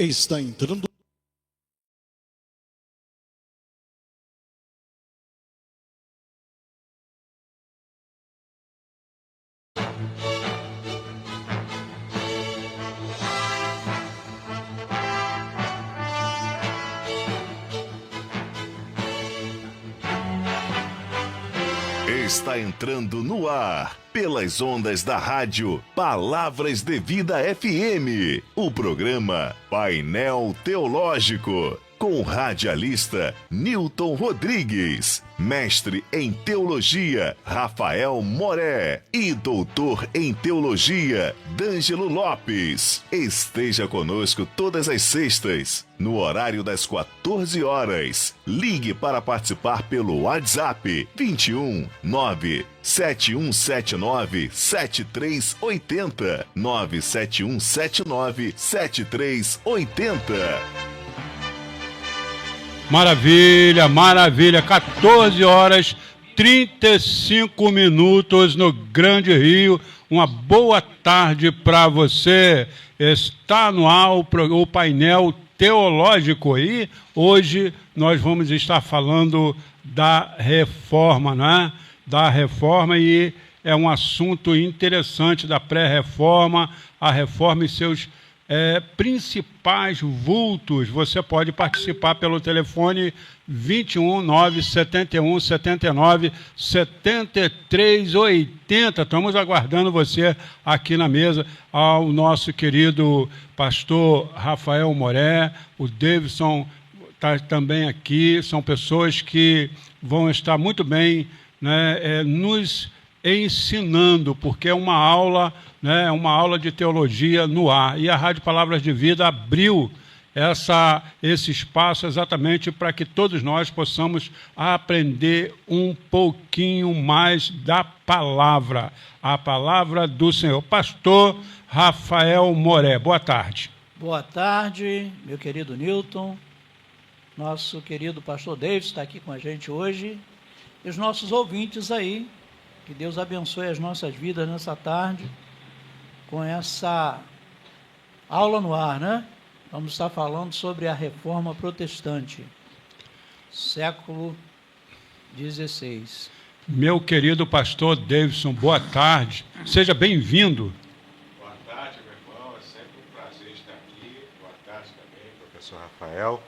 Está entrando. Está entrando no ar, pelas ondas da rádio Palavras de Vida FM, o programa Painel Teológico, com o radialista Nilton Rodrigues, mestre em teologia Rafael Moré e doutor em teologia D'Angelo Lopes. Esteja conosco todas as sextas, no horário das 14 horas. Ligue para participar pelo WhatsApp 21 97179 7380 97179 7380. Maravilha, maravilha, 14 horas 35 minutos no Grande Rio. Uma boa tarde para você. Está no ar o painel teológico e hoje nós vamos estar falando da reforma, né? Da reforma, e é um assunto interessante da pré-reforma, a reforma e seus principais vultos. Você pode participar pelo telefone 21 971 79 73 80. Estamos aguardando você aqui na mesa, ao nosso querido pastor Rafael Moré, o Davidson está também aqui. São pessoas que vão estar muito bem, né, nos ensinando, porque é uma aula, né, uma aula de teologia no ar. E a Rádio Palavras de Vida abriu esse espaço exatamente para que todos nós possamos aprender um pouquinho mais da palavra, a palavra do Senhor. Pastor Rafael Moré, boa tarde. Boa tarde, meu querido Nilton. Nosso querido pastor David está aqui com a gente hoje. E os nossos ouvintes aí, que Deus abençoe as nossas vidas nessa tarde, com essa aula no ar, né? Vamos estar falando sobre a Reforma Protestante, século XVI. Meu querido pastor Davidson, boa tarde. Seja bem-vindo. Boa tarde, meu irmão. É sempre um prazer estar aqui. Boa tarde também, professor Rafael.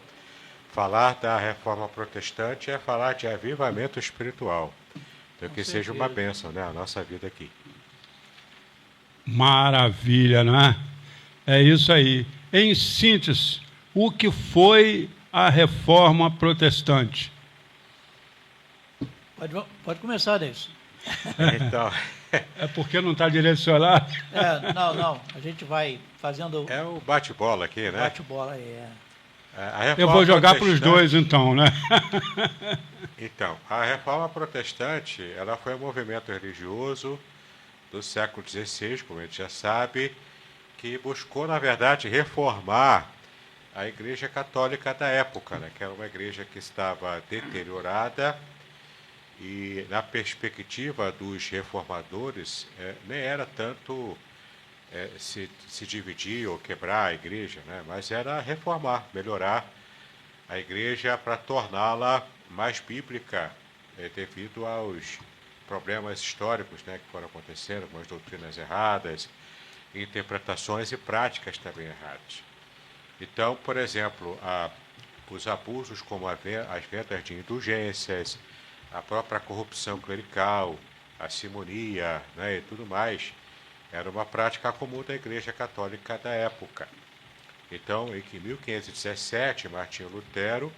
Falar da Reforma Protestante é falar de avivamento espiritual. Então, que seja uma bênção, né, a nossa vida aqui. Maravilha, né? É isso aí. Em síntese, o que foi a Reforma Protestante? Pode começar, Deus. Então, é porque não está direcionado? Não. A gente vai fazendo... É o bate-bola aqui, né? Bate-bola, Eu vou jogar para os dois, então, né? Então, a Reforma Protestante, ela foi um movimento religioso do século XVI, como a gente já sabe, que buscou, na verdade, reformar a Igreja Católica da época, né? Que era uma igreja que estava deteriorada e, na perspectiva dos reformadores, nem era tanto se dividir ou quebrar a igreja, né? Mas era reformar, melhorar a igreja para torná-la mais bíblica, devido aos problemas históricos, né, que foram acontecendo, com as doutrinas erradas, interpretações e práticas também erradas. Então, por exemplo, os abusos como as vendas de indulgências, a própria corrupção clerical, a simonia, né, e tudo mais, era uma prática comum da Igreja Católica da época. Então, em 1517, Martinho Lutero,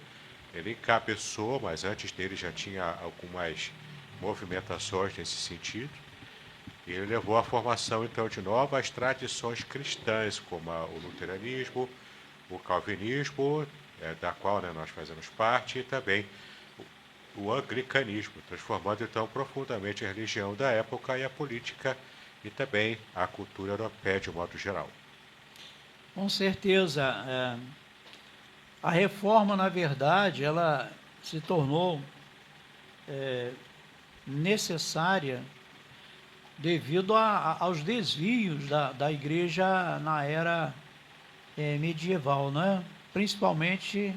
ele encabeçou, mas antes dele já tinha algumas movimentações nesse sentido, e ele levou à formação, então, de novas tradições cristãs, como o luteranismo, o calvinismo, da qual, né, nós fazemos parte, e também o anglicanismo, transformando, então, profundamente a religião da época e a política e também a cultura europeia de um modo geral. Com certeza. A reforma, na verdade, ela se tornou necessária devido aos desvios da igreja na era medieval, né? Principalmente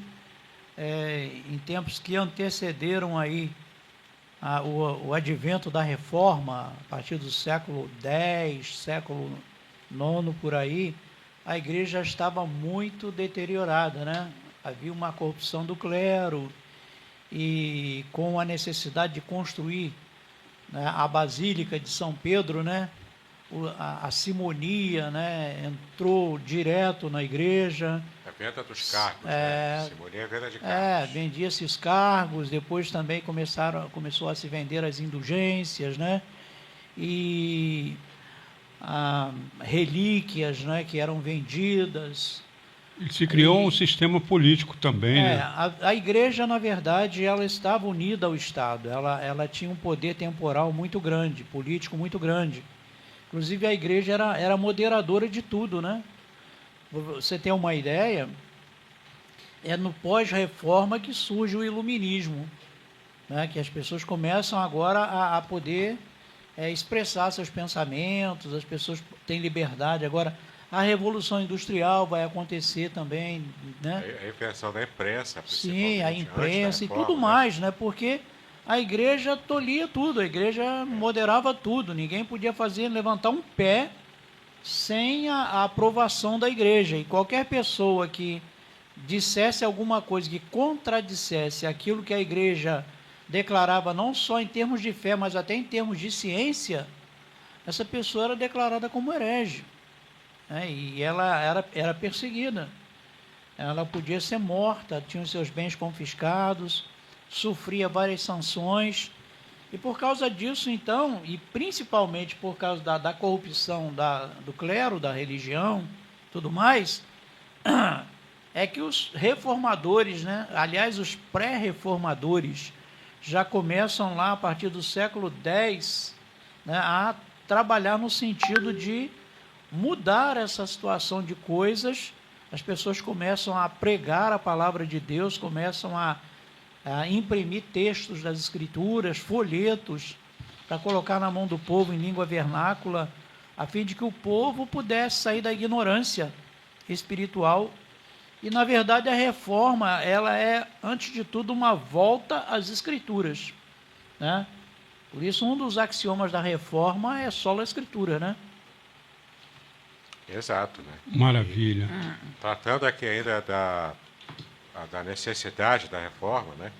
em tempos que antecederam aí o advento da reforma, a partir do século X, século IX, por aí, a igreja estava muito deteriorada, né? Havia uma corrupção do clero e com a necessidade de construir, né, a Basílica de São Pedro, né? A simonia, né, entrou direto na igreja. A venda dos cargos, né? Simonia é a venda de cargos. Vendia-se os cargos, depois também começou a se vender as indulgências, né? E relíquias, né, que eram vendidas. E se criou um sistema político também, né? A igreja, na verdade, ela estava unida ao Estado. Ela tinha um poder temporal muito grande, político muito grande. Inclusive, a igreja era moderadora de tudo, né? Você tem uma ideia, é no pós-reforma que surge o iluminismo, né? Que as pessoas começam agora a poder expressar seus pensamentos, as pessoas têm liberdade. Agora, a Revolução Industrial vai acontecer também, né? A invenção da imprensa, Sim, a imprensa reforma, e tudo mais, né? Porque a igreja tolia tudo, a igreja moderava tudo, ninguém podia levantar um pé sem a aprovação da igreja. E qualquer pessoa que dissesse alguma coisa que contradissesse aquilo que a igreja declarava, não só em termos de fé, mas até em termos de ciência, essa pessoa era declarada como herege, né? E ela era perseguida. Ela podia ser morta, tinha os seus bens confiscados, sofria várias sanções. E por causa disso, então, e principalmente por causa da corrupção do clero, da religião, tudo mais, é que os reformadores, né, aliás, os pré-reformadores, já começam lá a partir do século X, né, a trabalhar no sentido de mudar essa situação de coisas. As pessoas começam a pregar a palavra de Deus, começam a imprimir textos das Escrituras, folhetos, para colocar na mão do povo em língua vernácula, a fim de que o povo pudesse sair da ignorância espiritual. E, na verdade, a reforma, ela é, antes de tudo, uma volta às Escrituras, né? Por isso, um dos axiomas da reforma é sola Escritura, né? Exato, né? Maravilha. E, tratando aqui ainda da necessidade da reforma, né?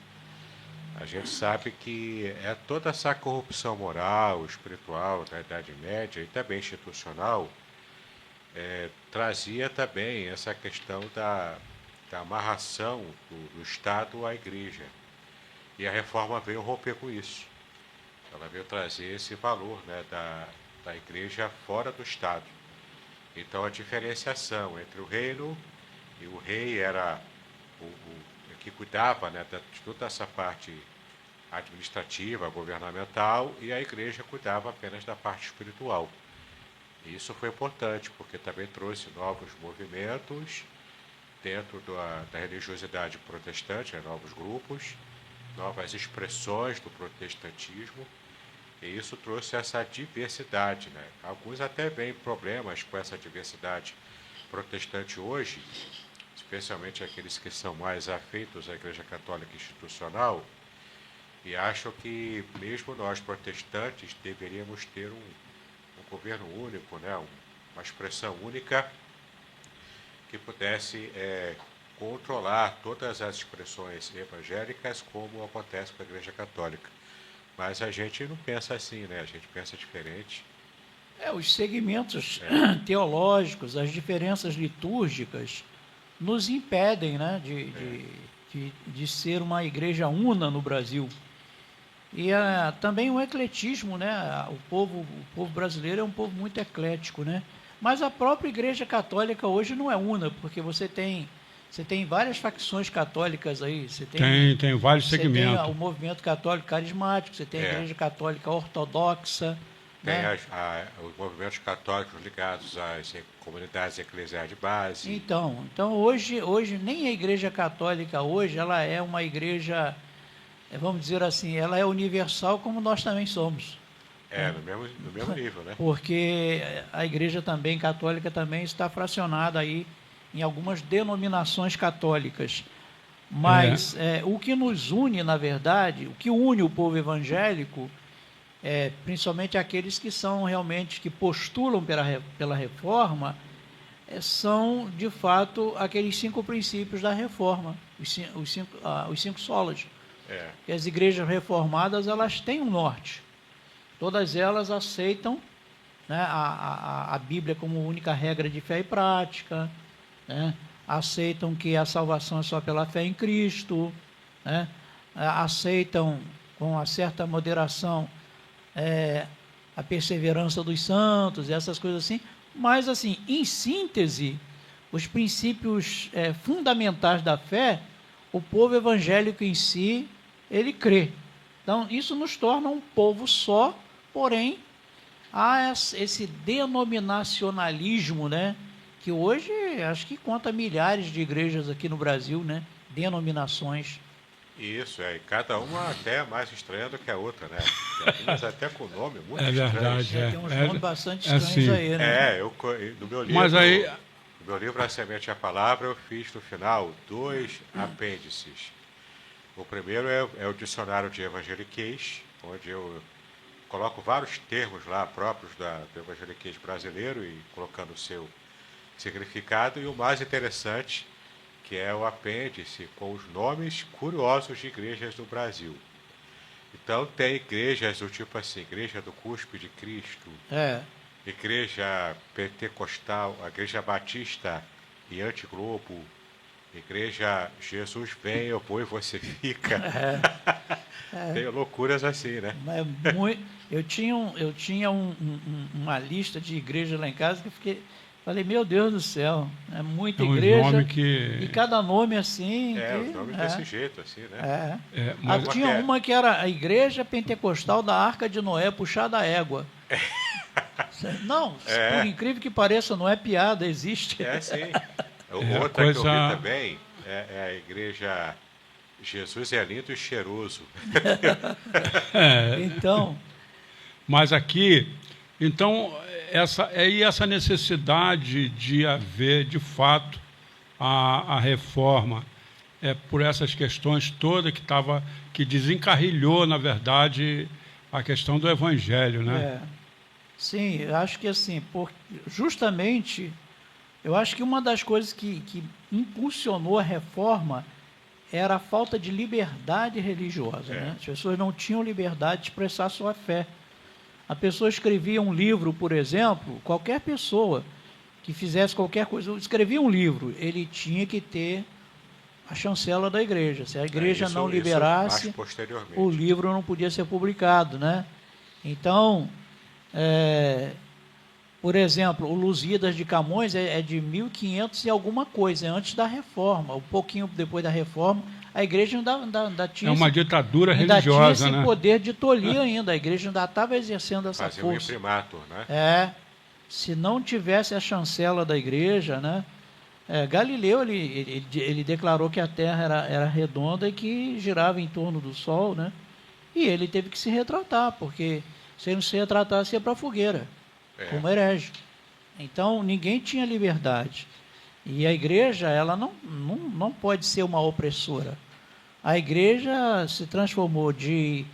A gente sabe que toda essa corrupção moral, espiritual da Idade Média e também institucional trazia também essa questão da amarração do Estado à Igreja. E a reforma veio romper com isso. Ela veio trazer esse valor, né, da Igreja fora do Estado. Então, a diferenciação entre o reino, e o rei era o que cuidava, né, de toda essa parte administrativa, governamental, e a igreja cuidava apenas da parte espiritual. E isso foi importante, porque também trouxe novos movimentos dentro da religiosidade protestante, né, novos grupos, novas expressões do protestantismo, e isso trouxe essa diversidade, né? Alguns até veem problemas com essa diversidade protestante hoje, especialmente aqueles que são mais afeitos à Igreja Católica Institucional, e acham que mesmo nós protestantes deveríamos ter um governo único, né? Uma expressão única que pudesse controlar todas as expressões evangélicas, como acontece com a Igreja Católica. Mas a gente não pensa assim, né? A gente pensa diferente. Os segmentos teológicos, as diferenças litúrgicas nos impedem, né, de ser uma igreja una no Brasil. E também o ecletismo, né? O povo brasileiro é um povo muito eclético, né? Mas a própria Igreja Católica hoje não é una, porque você tem várias facções católicas aí. Tem vários segmentos. Você tem o movimento católico carismático, você tem a Igreja Católica Ortodoxa. Tem, né? Os movimentos católicos ligados às comunidades eclesiais de base. Então hoje nem a Igreja Católica hoje, ela é uma igreja, vamos dizer assim, ela é universal como nós também somos. No mesmo nível, né? Porque a Igreja também Católica também está fracionada aí em algumas denominações católicas. Mas o que nos une, na verdade, o que une o povo evangélico, principalmente aqueles que são realmente, que postulam pela reforma, são, de fato, aqueles 5 princípios da reforma, os cinco solas. Que as igrejas reformadas, elas têm um norte. Todas elas aceitam, né, a Bíblia como única regra de fé e prática, né, aceitam que a salvação é só pela fé em Cristo, né, aceitam com uma certa moderação a perseverança dos santos, essas coisas assim. Mas, assim, em síntese, os princípios fundamentais da fé, o povo evangélico em si, ele crê. Então, isso nos torna um povo só, porém, há esse denominacionalismo, né, que hoje, acho que conta milhares de igrejas aqui no Brasil, né, denominações. Isso, e cada uma até mais estranha do que a outra, né? Algumas até com nome muito estranho. Verdade, tem uns nomes bastante estranhos assim. aí, né? No meu livro... Mas aí... No meu livro, A Semente e a Palavra, eu fiz no final 2 apêndices. O primeiro é o dicionário de evangeliquez, onde eu coloco vários termos lá próprios do evangeliquez brasileiro e colocando o seu significado. E o mais interessante, que é o apêndice com os nomes curiosos de igrejas do Brasil. Então tem igrejas do tipo assim, Igreja do Cuspe de Cristo, Igreja Pentecostal, a Igreja Batista e Antiglobo, Igreja Jesus vem, eu vou e você fica. Tem loucuras assim, né? Eu tinha uma lista de igrejas lá em casa que falei, meu Deus do céu, é muita igreja. E cada nome assim. Os nomes desse jeito, assim, né? Tinha uma que era a Igreja Pentecostal da Arca de Noé, puxada a égua. Não, por incrível que pareça, não é piada, existe. Sim. Outra que eu vi também é a Igreja Jesus é lindo e cheiroso. Então... Mas aqui, então, essa necessidade de haver, de fato, a reforma, por essas questões todas que desencarrilhou, na verdade, a questão do Evangelho, né? Sim, eu acho que assim, justamente, eu acho que uma das coisas que impulsionou a reforma era a falta de liberdade religiosa, né? As pessoas não tinham liberdade de expressar sua fé. A pessoa escrevia um livro, por exemplo, qualquer pessoa que fizesse qualquer coisa, escrevia um livro, ele tinha que ter a chancela da igreja. Se a igreja não liberasse, o livro não podia ser publicado, né? Então, por exemplo, o Lusíadas de Camões é de 1500 e alguma coisa, antes da reforma. Um pouquinho depois da reforma, a igreja ainda tinha... É uma ditadura religiosa, tinha esse poder de tolir ainda. A igreja ainda estava exercendo essa força. Fazia um imprimatur, né? Se não tivesse a chancela da igreja, né? Galileu, ele declarou que a Terra era redonda e que girava em torno do Sol, né? E ele teve que se retratar, porque se ele não se retratasse, ia para a fogueira, como herege. Então, ninguém tinha liberdade. E a igreja, ela não pode ser uma opressora. A igreja se transformou de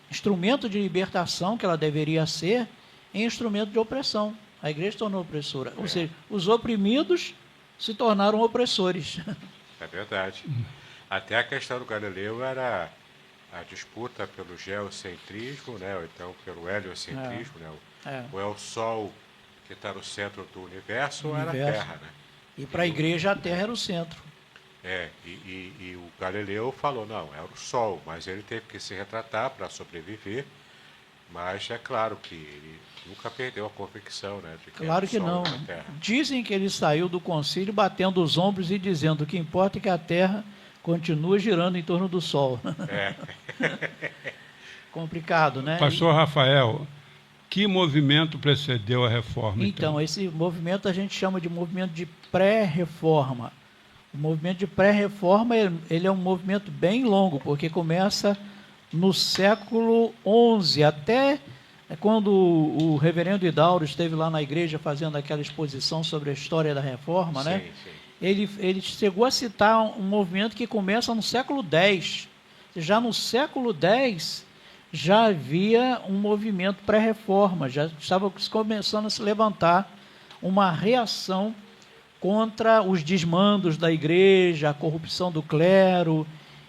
instrumento de libertação, que ela deveria ser, em instrumento de opressão. A igreja se tornou opressora. Ou seja, os oprimidos se tornaram opressores. É verdade. Até a questão do Galileu era a disputa pelo geocentrismo, né? Ou então pelo heliocentrismo, né? Ou é o Sol que está no centro do universo, ou era a Terra, né? E para a igreja a Terra era o centro. E o Galileu falou, não, era o Sol, mas ele teve que se retratar para sobreviver, mas é claro que ele nunca perdeu a convicção, né? De que claro que não. Dizem que ele saiu do concílio batendo os ombros e dizendo, o que importa é que a Terra continua girando em torno do Sol. Complicado, né? Pastor Rafael, que movimento precedeu a reforma? Então, esse movimento a gente chama de movimento de pré-reforma. O movimento de pré-reforma, ele é um movimento bem longo, porque começa no século XI, até quando o reverendo Hidauro esteve lá na igreja fazendo aquela exposição sobre a história da reforma, né? Sim. ele chegou a citar um movimento que começa no século X. Já no século X, já havia um movimento pré-reforma, já estava começando a se levantar uma reação contra os desmandos da igreja, a corrupção do clero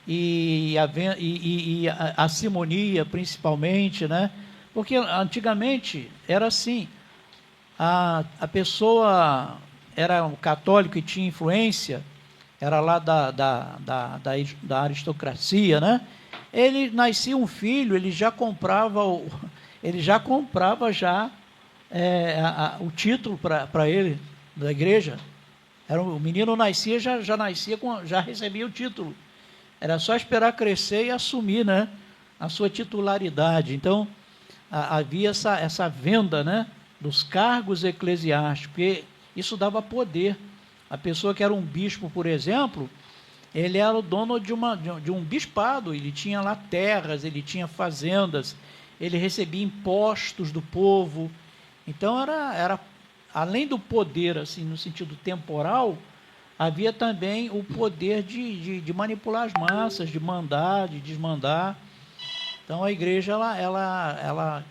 e a simonia, principalmente, né? Porque antigamente era assim, a pessoa era um católico e tinha influência, era lá da aristocracia, né? Ele nascia um filho, ele já comprava o título para ele da igreja. O menino nascia, já recebia o título. Era só esperar crescer e assumir, né, a sua titularidade. Então, havia essa venda, né, dos cargos eclesiásticos, porque isso dava poder. A pessoa que era um bispo, por exemplo, ele era o dono de um bispado, ele tinha lá terras, ele tinha fazendas, ele recebia impostos do povo. Então, era além do poder, assim, no sentido temporal, havia também o poder de manipular as massas, de mandar, de desmandar. Então, a igreja ela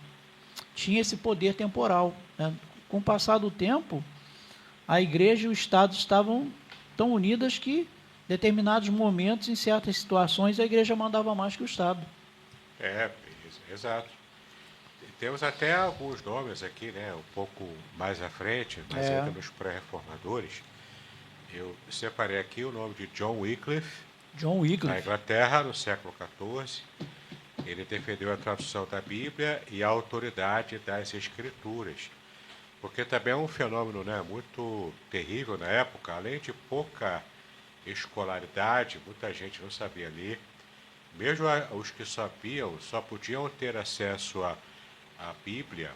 tinha esse poder temporal, né? Com o passar do tempo, a igreja e o Estado estavam tão unidas que, em determinados momentos, em certas situações, a igreja mandava mais que o Estado. Exato. Temos até alguns nomes aqui, né, um pouco mais à frente, mas ainda nos pré-reformadores. Eu separei aqui o nome de John Wycliffe. Na Inglaterra, no século XIV. Ele defendeu a tradução da Bíblia e a autoridade das Escrituras. Porque também é um fenômeno, né, muito terrível na época. Além de pouca escolaridade, muita gente não sabia ler. Mesmo os que sabiam, só podiam ter acesso à Bíblia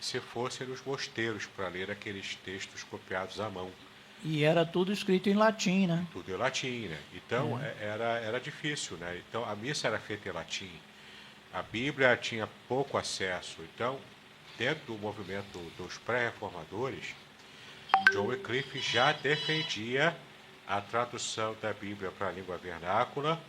se fossem nos mosteiros para ler aqueles textos copiados à mão. E era tudo escrito em latim, né? Tudo em latim, né? Então, era difícil, né? Então, a missa era feita em latim. A Bíblia tinha pouco acesso. Então, dentro do movimento dos pré-reformadores, John Wycliffe já defendia a tradução da Bíblia para a língua vernácula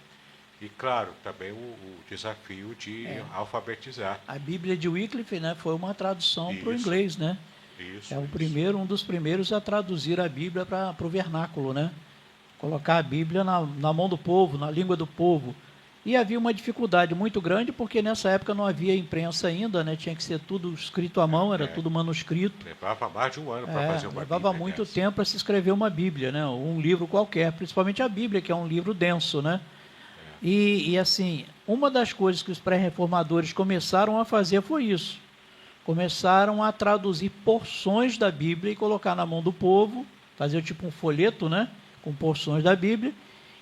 e, claro, também o desafio de alfabetizar. A Bíblia de Wycliffe, né, foi uma tradução para o inglês, né? Um dos primeiros a traduzir a Bíblia para o vernáculo, né? Colocar a Bíblia na mão do povo, na língua do povo. E havia uma dificuldade muito grande, porque nessa época não havia imprensa ainda, né? Tinha que ser tudo escrito à mão, era tudo manuscrito. Levava mais de um ano para fazer uma Bíblia. Levava muito tempo para se escrever uma Bíblia, né? Um livro qualquer, principalmente a Bíblia, que é um livro denso, né? E assim, uma das coisas que os pré-reformadores começaram a fazer foi isso. Começaram a traduzir porções da Bíblia e colocar na mão do povo, fazer tipo um folheto, né, com porções da Bíblia,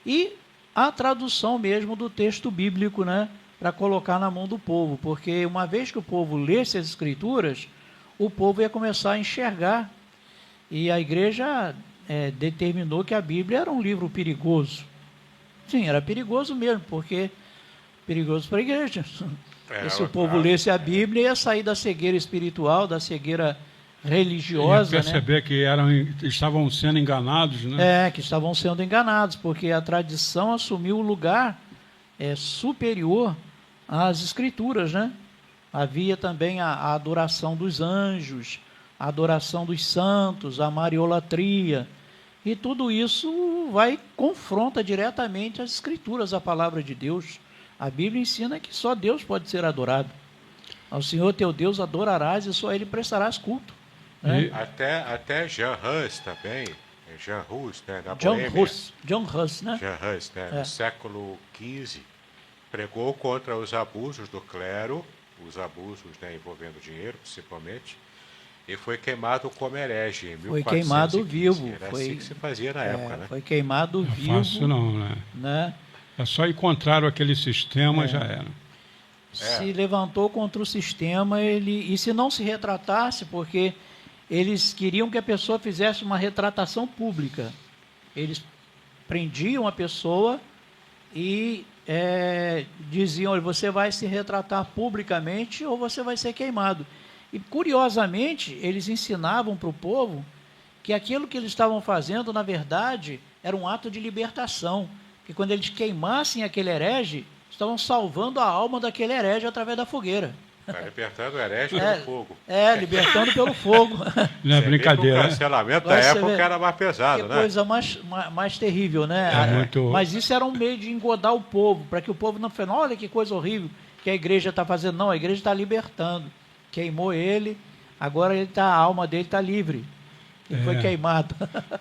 e a tradução mesmo do texto bíblico, né, para colocar na mão do povo, porque uma vez que o povo lesse as Escrituras, o povo ia começar a enxergar, e a igreja determinou que a Bíblia era um livro perigoso. Sim, era perigoso mesmo, porque perigoso para a igreja. E se o povo lesse a Bíblia, ia sair da cegueira espiritual, da cegueira religiosa. Ia perceber, né, que estavam sendo enganados, né? Que estavam sendo enganados, porque a tradição assumiu o lugar superior às Escrituras, né? Havia também a adoração dos anjos, a adoração dos santos, a mariolatria, e tudo isso confronta diretamente as Escrituras, a palavra de Deus. A Bíblia ensina que só Deus pode ser adorado. Ao Senhor teu Deus adorarás e só a Ele prestarás culto. Né? Até Jean Hus também, Jean Hus, né, na John Boêmia. Hus, né? Jean Hus, né, no século XV, pregou contra os abusos do clero, os abusos, né, envolvendo dinheiro, principalmente, e foi queimado como herege em 1415. Foi queimado vivo. Era assim que se fazia na época, né? Foi queimado vivo. Não é fácil não, né? É só encontrar aquele sistema, já era. Se levantou contra o sistema, e se não se retratasse, porque eles queriam que a pessoa fizesse uma retratação pública. Eles prendiam a pessoa e diziam, olha, você vai se retratar publicamente ou você vai ser queimado. E, curiosamente, eles ensinavam para o povo que aquilo que eles estavam fazendo, na verdade, era um ato de libertação, que quando eles queimassem aquele herege, estavam salvando a alma daquele herege através da fogueira. Está libertando o herege pelo fogo. Libertando pelo fogo. Não é brincadeira. O cancelamento da época era mais pesado, que né? coisa mais terrível, né? Mas isso era um meio de engodar o povo, para que o povo não fale, olha que coisa horrível que a igreja está fazendo. Não, a igreja está libertando. Queimou ele, agora a alma dele está livre. Ele foi queimado.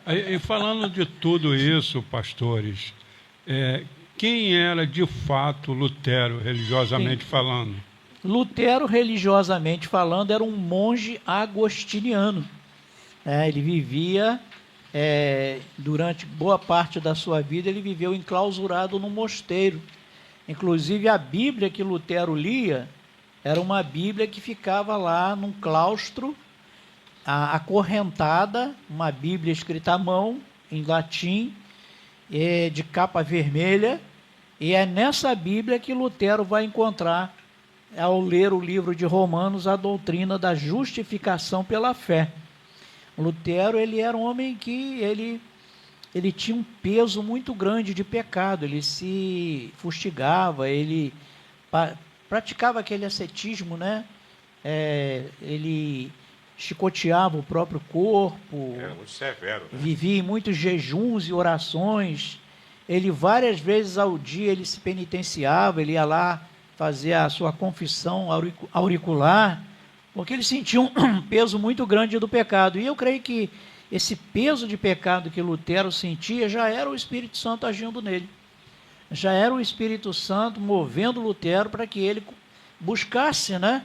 E falando de tudo isso, pastores, quem era de fato Lutero, religiosamente falando? Lutero, religiosamente falando, era um monge agostiniano. Ele vivia, durante boa parte da sua vida, ele viveu enclausurado num mosteiro. Inclusive, a Bíblia que Lutero lia era uma Bíblia que ficava lá num claustro, acorrentada, uma Bíblia escrita à mão, em latim, de capa vermelha, e é nessa Bíblia que Lutero vai encontrar, ao ler o livro de Romanos, a doutrina da justificação pela fé. Lutero, ele era um homem que ele tinha um peso muito grande de pecado, ele se fustigava, ele praticava aquele ascetismo, né? Ele chicoteava o próprio corpo, Era muito severo, né? Vivia em muitos jejuns e orações. Ele várias vezes ao dia ele se penitenciava, ele ia lá fazer a sua confissão auricular, porque ele sentia um peso muito grande do pecado. E eu creio que esse peso de pecado que Lutero sentia já era o Espírito Santo agindo nele. Já era o Espírito Santo movendo Lutero para que ele buscasse, né,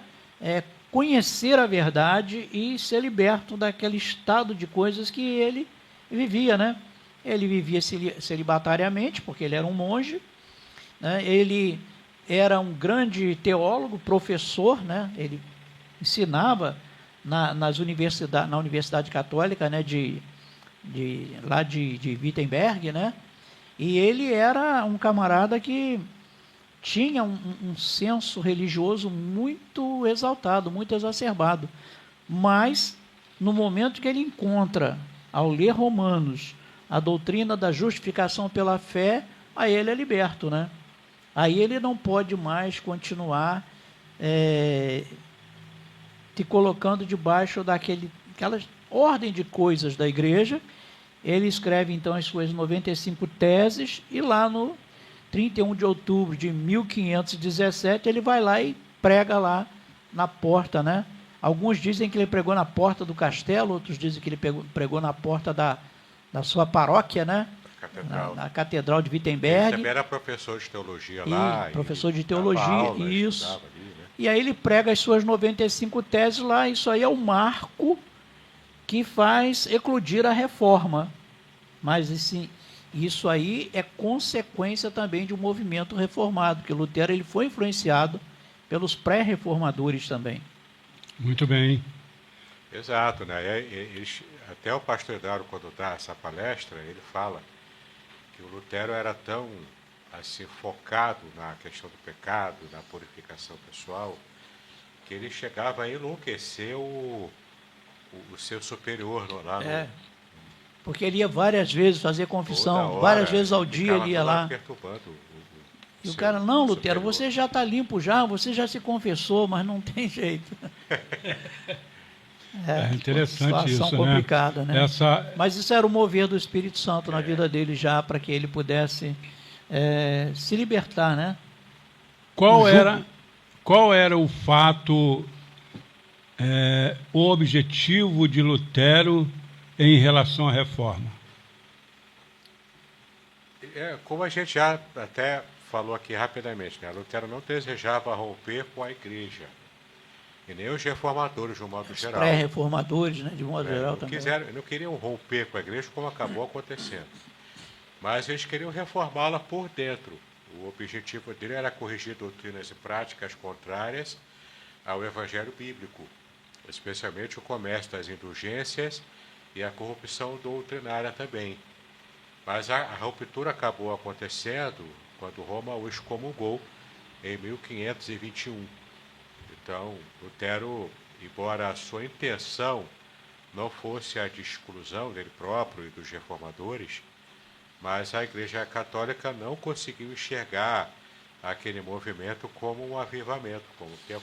conhecer a verdade e ser liberto daquele estado de coisas que ele vivia, né? Ele vivia celibatariamente, porque ele era um monge, né? Ele era um grande teólogo, professor, né? Ele ensinava na Universidade Católica, né? Lá de Wittenberg, né? E ele era um camarada que tinha um senso religioso muito exaltado, muito exacerbado. Mas, no momento que ele encontra, ao ler Romanos, a doutrina da justificação pela fé, aí ele é liberto, né? Aí ele não pode mais continuar te colocando debaixo daquela ordem de coisas da igreja. Ele escreve, então, as suas 95 teses, e lá no 31 de outubro de 1517, ele vai lá e prega lá na porta, né? Alguns dizem que ele pregou na porta do castelo, outros dizem que ele pregou na porta da sua paróquia, né? Na Catedral de Wittenberg. Ele também era professor de teologia lá. Professor de teologia, aula, isso. Ali, né? E aí ele prega as suas 95 teses lá. Isso aí é o marco que faz eclodir a reforma. Mas isso aí é consequência também de um movimento reformado, que Lutero ele foi influenciado pelos pré-reformadores também. Muito bem. Exato, né? Até o pastor Eduardo, quando dá essa palestra, ele fala que o Lutero era tão assim focado na questão do pecado, na purificação pessoal, que ele chegava a enlouquecer o seu superior lá no... Porque ele ia várias vezes fazer confissão, várias vezes ao dia ele ia lá. E o cara, não, Lutero, você já está limpo já, você já se confessou, mas não tem jeito. É interessante isso, situação complicada, né? Mas isso era o mover do Espírito Santo na vida dele já, para que ele pudesse se libertar, né? Qual era o fato, o objetivo de Lutero em relação à reforma? Como a gente já até falou aqui rapidamente, né? Lutero não desejava romper com a igreja, e nem os reformadores, de um modo geral. Pré-reformadores, né? De um modo geral também. Não queriam romper com a igreja, como acabou acontecendo. Mas eles queriam reformá-la por dentro. O objetivo dele era corrigir doutrinas e práticas contrárias ao evangelho bíblico, especialmente o comércio das indulgências e a corrupção doutrinária também. Mas a ruptura acabou acontecendo quando Roma o excomungou em 1521. Então, Lutero, embora a sua intenção não fosse a de exclusão dele próprio e dos reformadores, mas a Igreja Católica não conseguiu enxergar aquele movimento como um avivamento,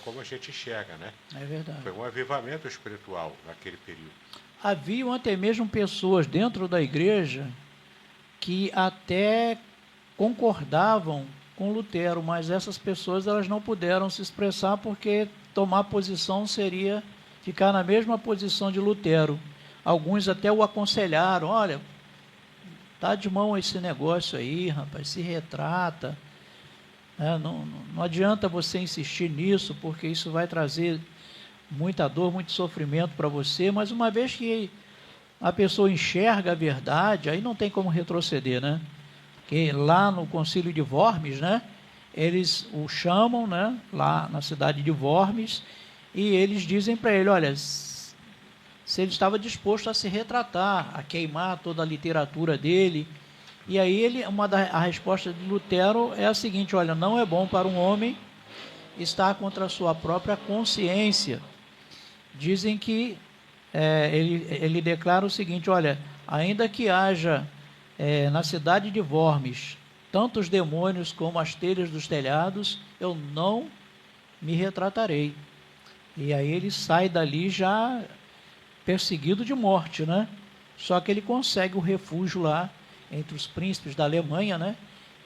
como a gente enxerga, né? É verdade. Foi um avivamento espiritual naquele período. Haviam até mesmo pessoas dentro da igreja que até concordavam com Lutero, mas essas pessoas elas não puderam se expressar porque tomar posição seria ficar na mesma posição de Lutero. Alguns até o aconselharam, olha, dá de mão esse negócio aí, rapaz, se retrata. Não adianta você insistir nisso, porque isso vai trazer muita dor, muito sofrimento para você, mas uma vez que a pessoa enxerga a verdade, aí não tem como retroceder, né? Porque lá no concílio de Worms, né, eles o chamam, né, lá na cidade de Worms, e eles dizem para ele, olha, se ele estava disposto a se retratar, a queimar toda a literatura dele. E aí a resposta de Lutero é a seguinte, olha, não é bom para um homem estar contra a sua própria consciência. Dizem que ele declara o seguinte, olha, ainda que haja na cidade de Worms tantos demônios como as telhas dos telhados, eu não me retratarei. E aí ele sai dali já perseguido de morte, né? Só que ele consegue o refúgio lá entre os príncipes da Alemanha, né?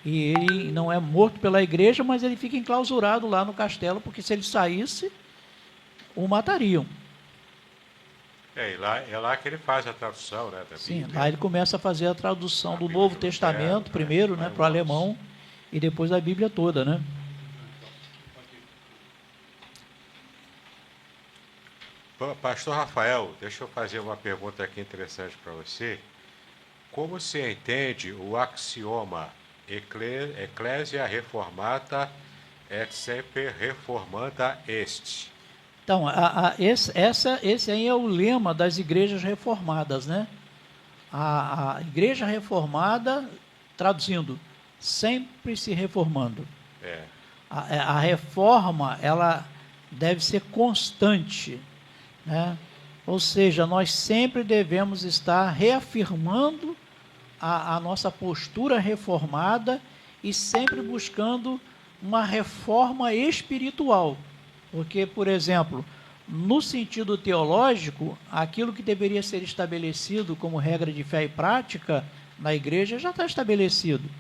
E ele não é morto pela igreja, mas ele fica enclausurado lá no castelo, porque se ele saísse, o matariam. É lá que ele faz a tradução, né, da Sim, Bíblia. lá ele começa a fazer a tradução do Novo Testamento, primeiro, né, para o alemão, e depois a Bíblia toda, né? Pastor Rafael, deixa eu fazer uma pergunta aqui interessante para você. Como se entende o axioma Ecclesia reformata et semper reformanda est? Então, esse aí é o lema das igrejas reformadas, né? A igreja reformada, traduzindo, sempre se reformando. A reforma, ela deve ser constante, né? Ou seja, nós sempre devemos estar reafirmando a nossa postura reformada e sempre buscando uma reforma espiritual. Porque, por exemplo, no sentido teológico, aquilo que deveria ser estabelecido como regra de fé e prática na igreja já está estabelecido.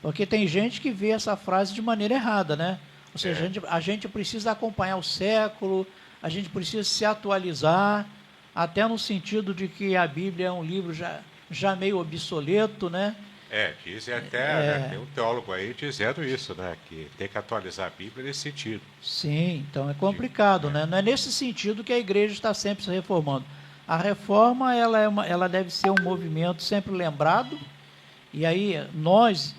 Porque tem gente que vê essa frase de maneira errada, né? Ou seja, a gente precisa acompanhar o século, a gente precisa se atualizar, até no sentido de que a Bíblia é um livro já meio obsoleto, né? Dizem até, né, tem um teólogo aí dizendo isso, né? Que tem que atualizar a Bíblia nesse sentido. Sim, então é complicado, né? Não é nesse sentido que a igreja está sempre se reformando. A reforma, ela deve ser um movimento sempre lembrado, e aí nós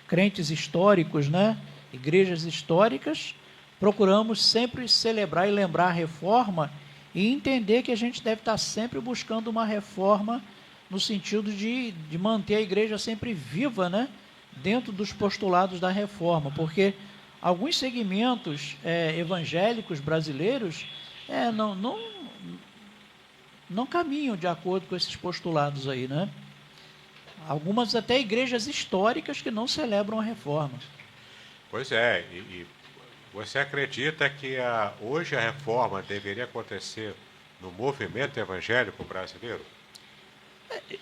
crentes históricos, né? Igrejas históricas, procuramos sempre celebrar e lembrar a reforma e entender que a gente deve estar sempre buscando uma reforma no sentido de manter a igreja sempre viva, né? Dentro dos postulados da reforma, porque alguns segmentos evangélicos brasileiros não caminham de acordo com esses postulados aí, né? Algumas até igrejas históricas que não celebram a reforma. Pois é, e você acredita que hoje a reforma deveria acontecer no movimento evangélico brasileiro?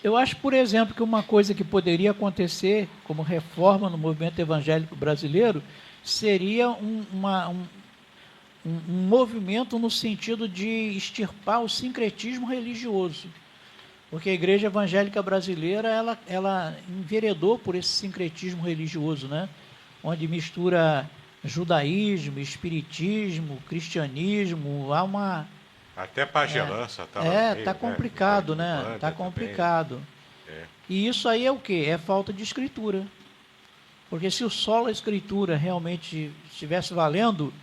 Eu acho, por exemplo, que uma coisa que poderia acontecer como reforma no movimento evangélico brasileiro seria um movimento no sentido de extirpar o sincretismo religioso. Porque a igreja evangélica brasileira, ela enveredou por esse sincretismo religioso, né? Onde mistura judaísmo, espiritismo, cristianismo, há uma... Até pagelança está tá complicado, né? Tá complicado. E isso aí é o quê? É falta de escritura. Porque se o solo escritura realmente estivesse valendo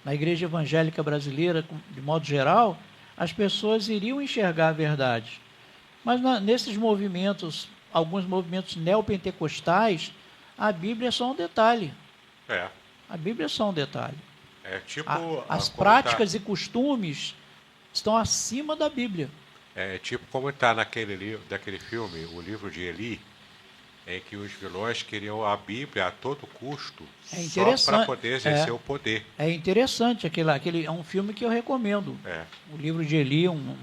na igreja evangélica brasileira, de modo geral, as pessoas iriam enxergar a verdade. Mas nesses movimentos, alguns movimentos neopentecostais, a Bíblia é só um detalhe. A Bíblia é só um detalhe. Tipo as práticas e costumes estão acima da Bíblia. É tipo como está daquele filme, o livro de Eli, em que os vilões queriam a Bíblia a todo custo, só para poder exercer o poder. É interessante, aquele é um filme que eu recomendo. O livro de Eli, um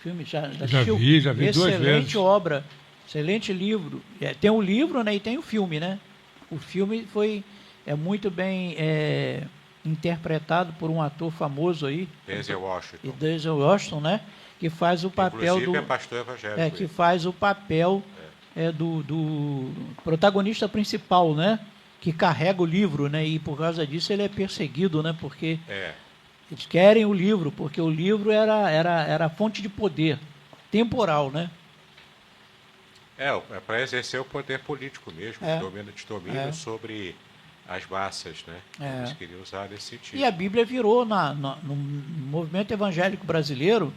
filme já vi 2 vezes. Excelente obra, excelente livro. Tem o livro, né, e tem o filme, né? O filme é muito bem interpretado por um ator famoso aí, Denzel Washington, né? Que faz o papel inclusive é pastor evangélico. que faz o papel do protagonista principal, né? Que carrega o livro, né? E por causa disso ele é perseguido, né? Porque eles querem o livro, porque o livro era fonte de poder temporal, né? É para exercer o poder político mesmo, de domínio sobre as massas, né? Eles queriam usar nesse sentido. E a Bíblia virou, no movimento evangélico brasileiro,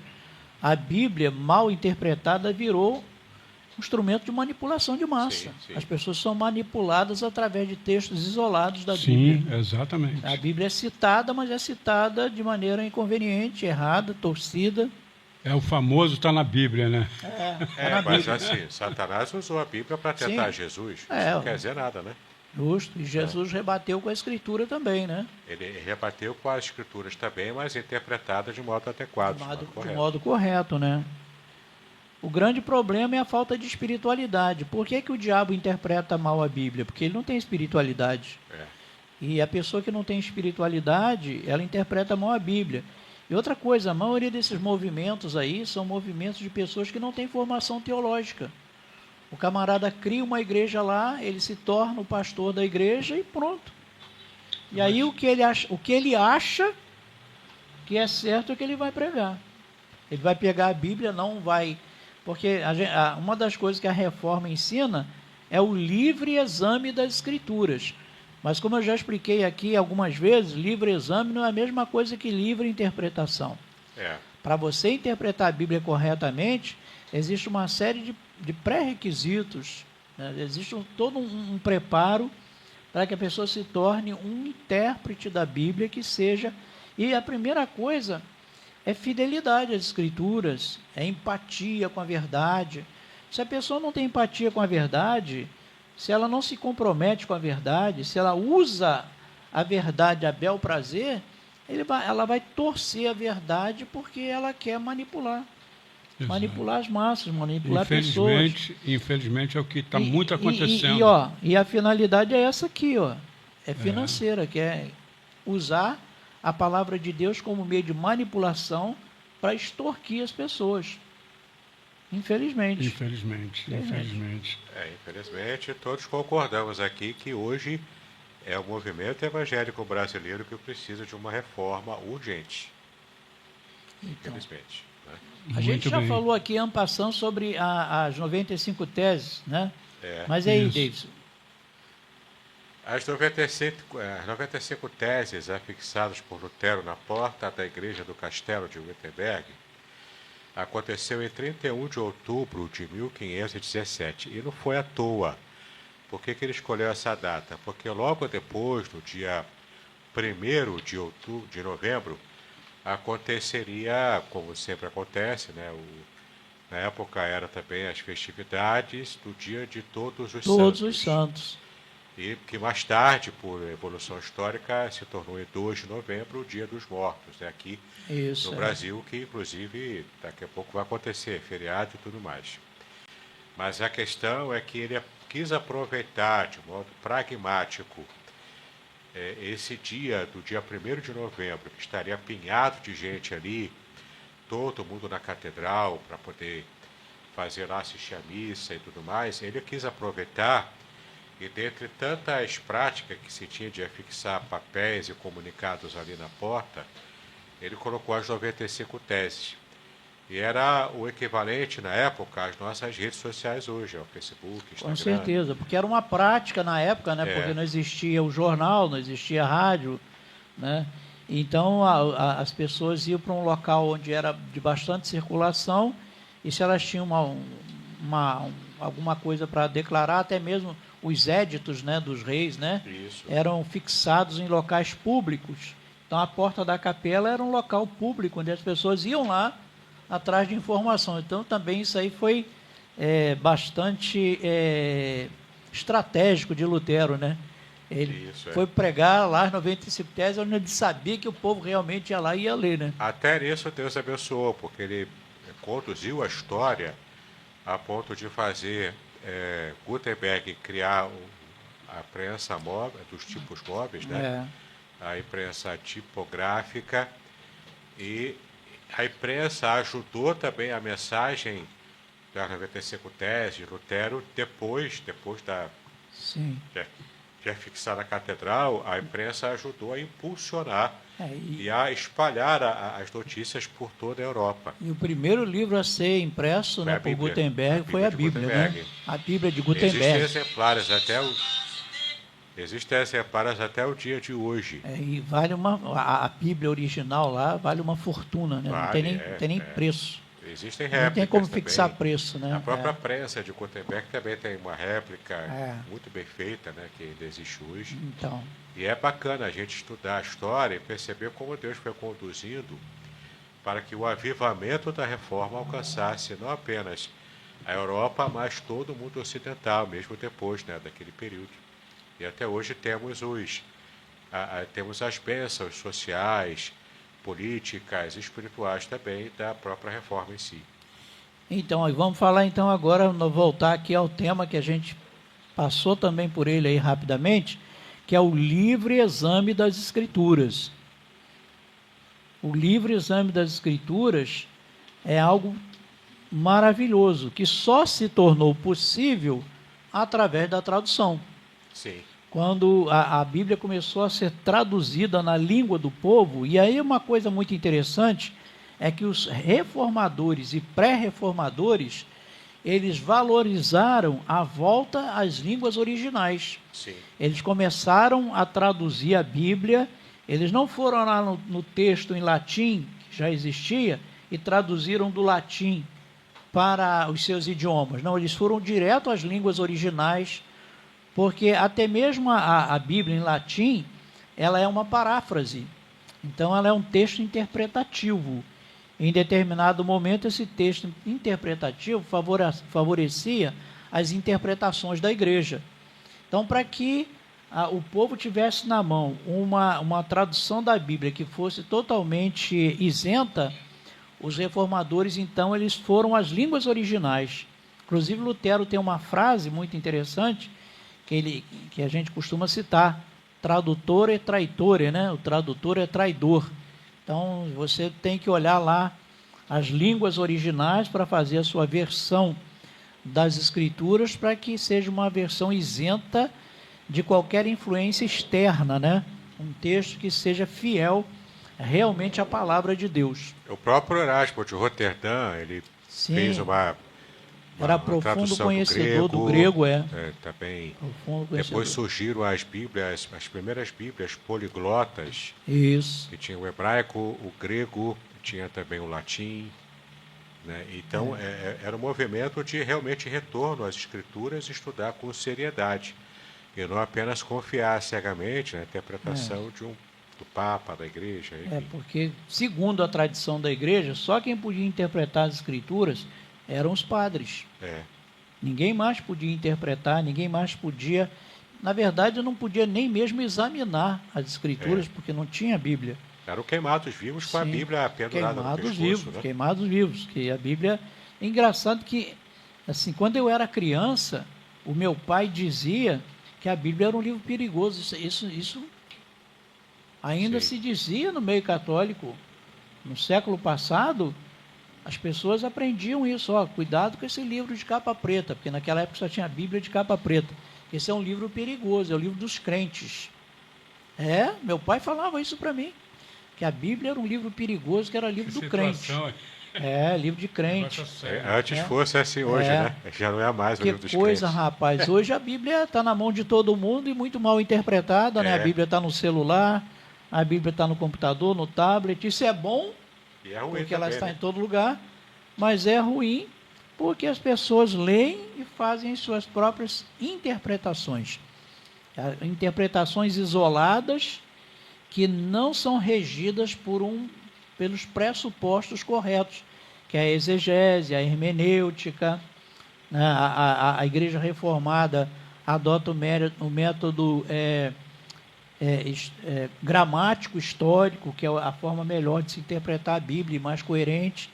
a Bíblia, mal interpretada, virou um instrumento de manipulação de massa. Sim. As pessoas são manipuladas através de textos isolados da Bíblia. Sim, exatamente. A Bíblia é citada, mas é citada de maneira inconveniente, errada, torcida. É o famoso está na Bíblia, né? Mas assim, Satanás usou a Bíblia para tentar Jesus. Isso não quer dizer nada, né? Justo. E Jesus rebateu com a Escritura também, né? Ele rebateu com as Escrituras também, mas interpretada de modo adequado, de modo correto, né? O grande problema é a falta de espiritualidade. Por que o diabo interpreta mal a Bíblia? Porque ele não tem espiritualidade. E a pessoa que não tem espiritualidade, ela interpreta mal a Bíblia. E outra coisa, a maioria desses movimentos aí são movimentos de pessoas que não têm formação teológica. O camarada cria uma igreja lá, ele se torna o pastor da igreja e pronto. E aí o que ele acha que é certo é que ele vai pregar. Ele vai pegar a Bíblia, não vai... Porque uma das coisas que a reforma ensina é o livre exame das Escrituras. Mas como eu já expliquei aqui algumas vezes, livre exame não é a mesma coisa que livre interpretação. Para você interpretar a Bíblia corretamente, existe uma série de pré-requisitos, né? Existe todo um preparo para que a pessoa se torne um intérprete da Bíblia que seja... E a primeira coisa é fidelidade às Escrituras, é empatia com a verdade. Se a pessoa não tem empatia com a verdade, se ela não se compromete com a verdade, se ela usa a verdade a bel prazer, ela vai torcer a verdade porque ela quer manipular. Exato. Manipular as massas, manipular pessoas. Infelizmente é o que está muito acontecendo. E a finalidade é essa aqui, é financeira, que é usar a palavra de Deus como meio de manipulação para extorquir as pessoas. Infelizmente. Infelizmente, todos concordamos aqui que hoje é o movimento evangélico brasileiro que precisa de uma reforma urgente. Então, infelizmente. A gente já falou aqui, en passant, sobre as 95 teses, né? Mas aí, Davidson? As 95 teses afixadas por Lutero na porta da igreja do Castelo de Wittenberg aconteceu em 31 de outubro de 1517. E não foi à toa. Por que ele escolheu essa data? Porque logo depois, no dia 1º de novembro, aconteceria, como sempre acontece, né? Na época era também as festividades do dia de Todos os Santos. E que mais tarde, por evolução histórica, se tornou em 2 de novembro o Dia dos Mortos, né? Aqui no Brasil, que inclusive daqui a pouco vai acontecer, feriado e tudo mais. Mas a questão é que ele quis aproveitar de modo pragmático esse dia, do dia 1º de novembro, que estaria apinhado de gente ali, todo mundo na catedral, para poder fazer lá, assistir a missa e tudo mais. Ele quis aproveitar, e dentre tantas práticas que se tinha de afixar papéis e comunicados ali na porta, ele colocou as 95 teses. E era o equivalente, na época, às nossas redes sociais hoje, ao Facebook, Instagram. Com certeza, porque era uma prática na época, né? Porque não existia o jornal, não existia a rádio, né? Então, as pessoas iam para um local onde era de bastante circulação, e se elas tinham alguma coisa para declarar, até mesmo os éditos, né, dos reis, né? Eram fixados em locais públicos, Então, a porta da capela era um local público, onde as pessoas iam lá atrás de informação. Então, também isso aí foi bastante estratégico de Lutero, né? Ele foi pregar lá as 95 teses, onde ele sabia que o povo realmente ia lá e ia ler, né? Até nisso Deus abençoou, porque ele conduziu a história a ponto de fazer Gutenberg criar a prensa móvel, dos tipos móveis, né? A imprensa tipográfica, e a imprensa ajudou também a mensagem das 95 teses de Lutero, depois da já fixada a catedral, a imprensa ajudou a impulsionar e a espalhar as notícias por toda a Europa. E o primeiro livro a ser impresso, né, por Gutenberg foi a Bíblia, né? A Bíblia de Gutenberg. Existem exemplares até o dia de hoje. E vale a Bíblia original lá vale uma fortuna, né? Vale, não tem nem preço. Existem réplicas. Não tem como também. Fixar preço, né? A própria prensa de Gutenberg também tem uma réplica muito bem feita, né? Que ainda existe hoje. Então. E é bacana a gente estudar a história e perceber como Deus foi conduzindo para que o avivamento da reforma alcançasse não apenas a Europa, mas todo o mundo ocidental, mesmo depois, né, daquele período. E até hoje temos temos as bênçãos sociais, políticas, espirituais também da própria reforma em si. Então, vamos falar então agora, voltar aqui ao tema que a gente passou também por ele aí rapidamente, que é o livre exame das Escrituras. O livre exame das Escrituras é algo maravilhoso, que só se tornou possível através da tradução. Sim. Quando a Bíblia começou a ser traduzida na língua do povo, e aí uma coisa muito interessante é que os reformadores e pré-reformadores, eles valorizaram a volta às línguas originais. Sim. Eles começaram a traduzir a Bíblia, eles não foram lá no texto em latim, que já existia, e traduziram do latim para os seus idiomas. Não, eles foram direto às línguas originais, porque até mesmo a Bíblia em latim, ela é uma paráfrase. Então, ela é um texto interpretativo. Em determinado momento, esse texto interpretativo favorecia as interpretações da igreja. Então, para que o povo tivesse na mão uma tradução da Bíblia que fosse totalmente isenta, os reformadores, então, eles foram às línguas originais. Inclusive, Lutero tem uma frase muito interessante, que a gente costuma citar: tradutor e traitore, né? O tradutor é traidor. Então, você tem que olhar lá as línguas originais para fazer a sua versão das Escrituras, para que seja uma versão isenta de qualquer influência externa, né? Um texto que seja fiel realmente à palavra de Deus. O próprio Erasmo de Roterdã, ele fez uma era profundo conhecedor do grego, também. Depois surgiram as primeiras Bíblias poliglotas. Isso. Que tinha o hebraico, o grego, tinha também o latim. Né? Então, era um movimento de realmente retorno às Escrituras e estudar com seriedade. E não apenas confiar cegamente na interpretação do Papa, da Igreja. Enfim. Porque, segundo a tradição da Igreja, só quem podia interpretar as Escrituras eram os padres. Ninguém mais podia interpretar, ninguém mais podia... Na verdade, não podia nem mesmo examinar as Escrituras, porque não tinha Bíblia. Eram queimados vivos com a Bíblia pendurada no pescoço. Queimados vivos, que a Bíblia... É engraçado que, assim, quando eu era criança, o meu pai dizia que a Bíblia era um livro perigoso. Isso ainda se dizia no meio católico. No século passado, as pessoas aprendiam isso. Cuidado com esse livro de capa preta, porque naquela época só tinha a Bíblia de capa preta. Esse é um livro perigoso, é o livro dos crentes. Meu pai falava isso para mim, que a Bíblia era um livro perigoso, que era livro do crente. Livro de crente. Antes fosse assim hoje, né? Já não é mais o livro dos crentes. Que coisa, rapaz. Hoje a Bíblia está na mão de todo mundo e muito mal interpretada, né? A Bíblia está no celular, a Bíblia está no computador, no tablet. Isso é bom, e é ruim porque também, ela está em todo lugar, mas é ruim porque as pessoas leem e fazem suas próprias interpretações. Interpretações isoladas que não são regidas pelos pressupostos corretos, que é a exegese, a hermenêutica, né? A Igreja Reformada adota o método gramático, histórico, que é a forma melhor de se interpretar a Bíblia e mais coerente,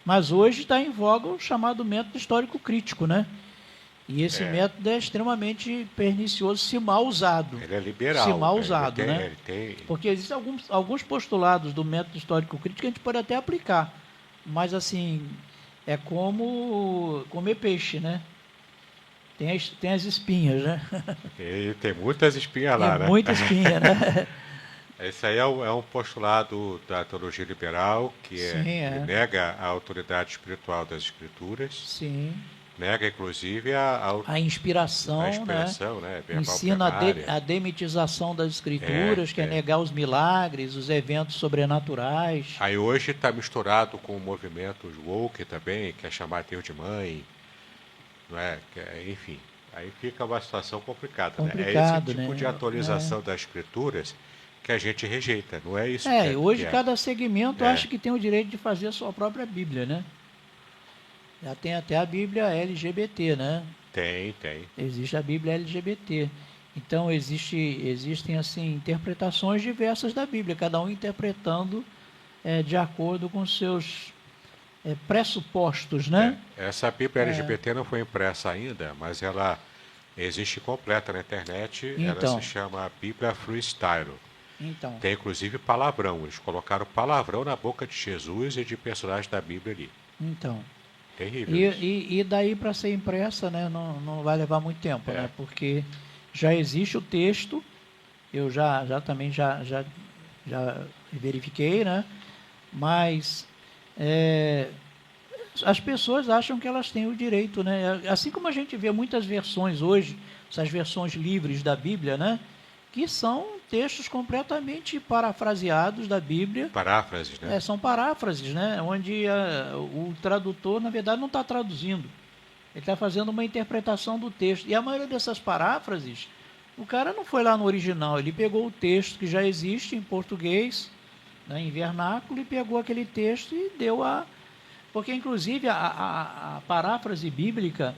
mas hoje está em voga o chamado método histórico crítico, né? E esse método é extremamente pernicioso se mal usado. Ele é liberal. Se mal usado, né? Ele tem... Porque existem alguns postulados do método histórico crítico que a gente pode até aplicar, mas assim, é como comer peixe, né? Tem as espinhas, né? E tem muitas espinhas lá, né? Muita espinha, né? Esse aí é um postulado da teologia liberal que nega a autoridade espiritual das Escrituras. Sim. Nega, inclusive, a inspiração, né? Ensina a demitização das Escrituras, que é negar os milagres, os eventos sobrenaturais. Aí hoje está misturado com movimentos woke também, que é chamar Deus de mãe, não é? Enfim, aí fica uma situação complicada, né? É esse tipo de atualização das Escrituras que a gente rejeita, não é isso? Hoje cada segmento acha que tem o direito de fazer a sua própria Bíblia, né? Já tem até a Bíblia LGBT, né? Tem. Existe a Bíblia LGBT. Então, existem assim, interpretações diversas da Bíblia, cada um interpretando de acordo com seus pressupostos, né? Essa Bíblia LGBT não foi impressa ainda, mas ela existe completa na internet. Então, ela se chama Bíblia Freestyle. Então. Tem, inclusive, palavrão. Eles colocaram palavrão na boca de Jesus e de personagens da Bíblia ali. Então. Terrível. E daí para ser impressa, né, não vai levar muito tempo, né? Porque já existe o texto, eu também já verifiquei, né? Mas as pessoas acham que elas têm o direito, né? Assim como a gente vê muitas versões hoje, essas versões livres da Bíblia, né? Que são textos completamente parafraseados da Bíblia. Paráfrases, né? São paráfrases, né? Onde o tradutor, na verdade, não está traduzindo. Ele está fazendo uma interpretação do texto. E a maioria dessas paráfrases, o cara não foi lá no original. Ele pegou o texto que já existe em português, né, em vernáculo, e pegou aquele texto e deu a... Porque, inclusive, a paráfrase bíblica...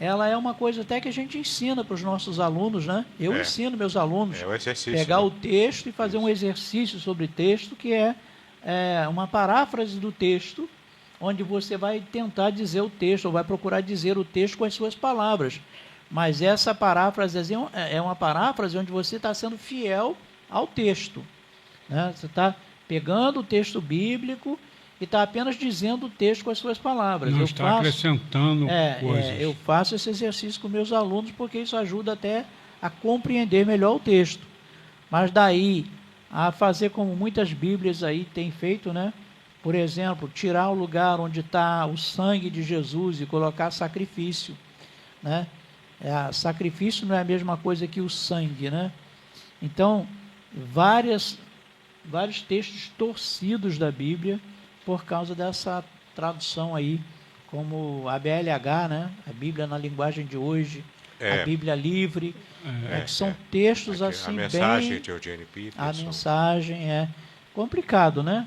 ela é uma coisa até que a gente ensina para os nossos alunos, né? Eu ensino meus alunos a pegar o texto e fazer um exercício sobre texto, que é uma paráfrase do texto, onde você vai tentar dizer o texto, ou vai procurar dizer o texto com as suas palavras. Mas essa paráfrase é uma paráfrase onde você está sendo fiel ao texto, né? Você está pegando o texto bíblico e está apenas dizendo o texto com as suas palavras. Não está acrescentando coisas. Eu faço esse exercício com meus alunos porque isso ajuda até a compreender melhor o texto. Mas daí a fazer como muitas Bíblias aí têm feito, né? Por exemplo, tirar o lugar onde está o sangue de Jesus e colocar sacrifício, né? Sacrifício não é a mesma coisa que o sangue, né? Então, vários textos torcidos da Bíblia por causa dessa tradução aí, como a BLH, né? A Bíblia na linguagem de hoje, a Bíblia livre, que são textos assim bem... A mensagem de Eugene Peterson. A mensagem é complicado, né?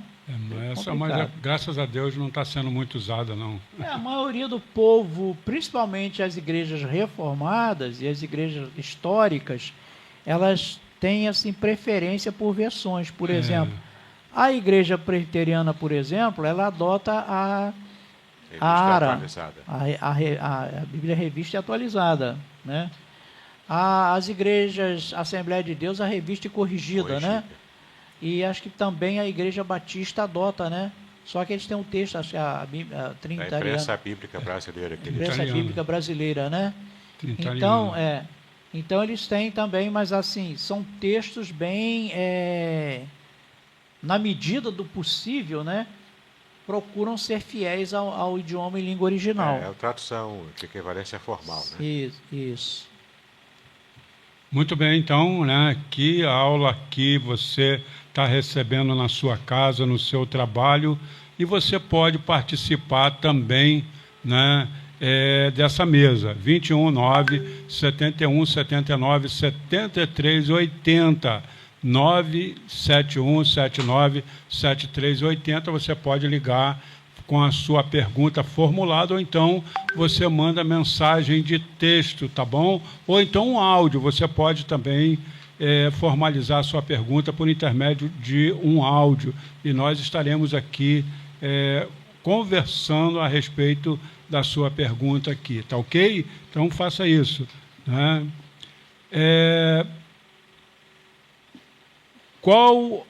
Mas graças a Deus não está sendo muito usada, não. A maioria do povo, principalmente as igrejas reformadas e as igrejas históricas, elas têm assim, preferência por versões. Por exemplo, a igreja presbiteriana, por exemplo, ela adota a ARA, a Bíblia Revista e Atualizada, né? As igrejas Assembleia de Deus, a Revista e Corrigida, né? E acho que também a Igreja Batista adota, né? Só que eles têm um texto, acho que a Trinitariana. A Imprensa Bíblica Brasileira. Imprensa Bíblica Brasileira, né? Então eles têm também, mas assim, são textos bem... na medida do possível, né, procuram ser fiéis ao idioma e língua original. É a tradução de equivalência formal, né? Isso. Muito bem, então, né, que aula que você está recebendo na sua casa, no seu trabalho, e você pode participar também, né, dessa mesa, 21 9 71 79 73 80. 971797380. Você pode ligar com a sua pergunta formulada, ou então você manda mensagem de texto, tá bom? Ou então um áudio. Você pode também formalizar a sua pergunta por intermédio de um áudio. E nós estaremos aqui conversando a respeito da sua pergunta aqui, tá ok? Então faça isso, né? Qual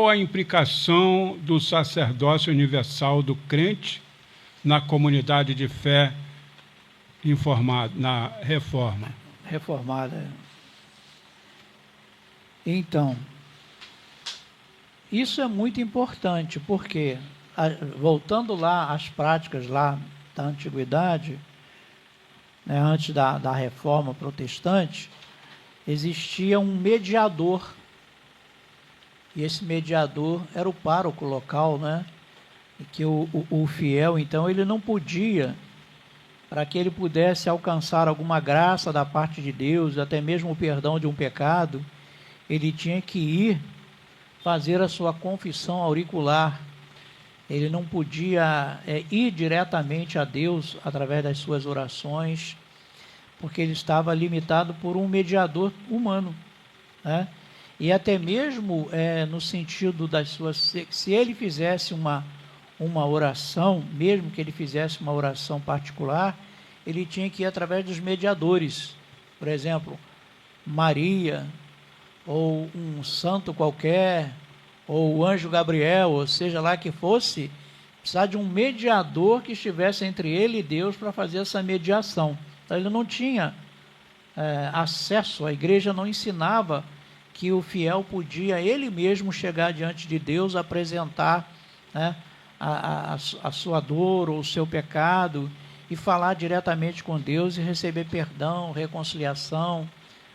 a implicação do sacerdócio universal do crente na comunidade de fé informada, na reforma? Reformada. Então, isso é muito importante, porque, voltando lá às práticas lá da antiguidade, né, antes da reforma protestante, existia um mediador. E esse mediador era o pároco local, né? E que o fiel, então, ele não podia, para que ele pudesse alcançar alguma graça da parte de Deus, até mesmo o perdão de um pecado, ele tinha que ir fazer a sua confissão auricular. Ele não podia ir diretamente a Deus através das suas orações, porque ele estava limitado por um mediador humano, né? E até mesmo no sentido das suas... Se ele fizesse uma oração, mesmo que ele fizesse uma oração particular, ele tinha que ir através dos mediadores. Por exemplo, Maria, ou um santo qualquer, ou o anjo Gabriel, ou seja lá que fosse, precisar de um mediador que estivesse entre ele e Deus para fazer essa mediação. Então ele não tinha acesso, a igreja não ensinava que o fiel podia ele mesmo chegar diante de Deus, apresentar, né, a sua dor ou o seu pecado e falar diretamente com Deus e receber perdão, reconciliação,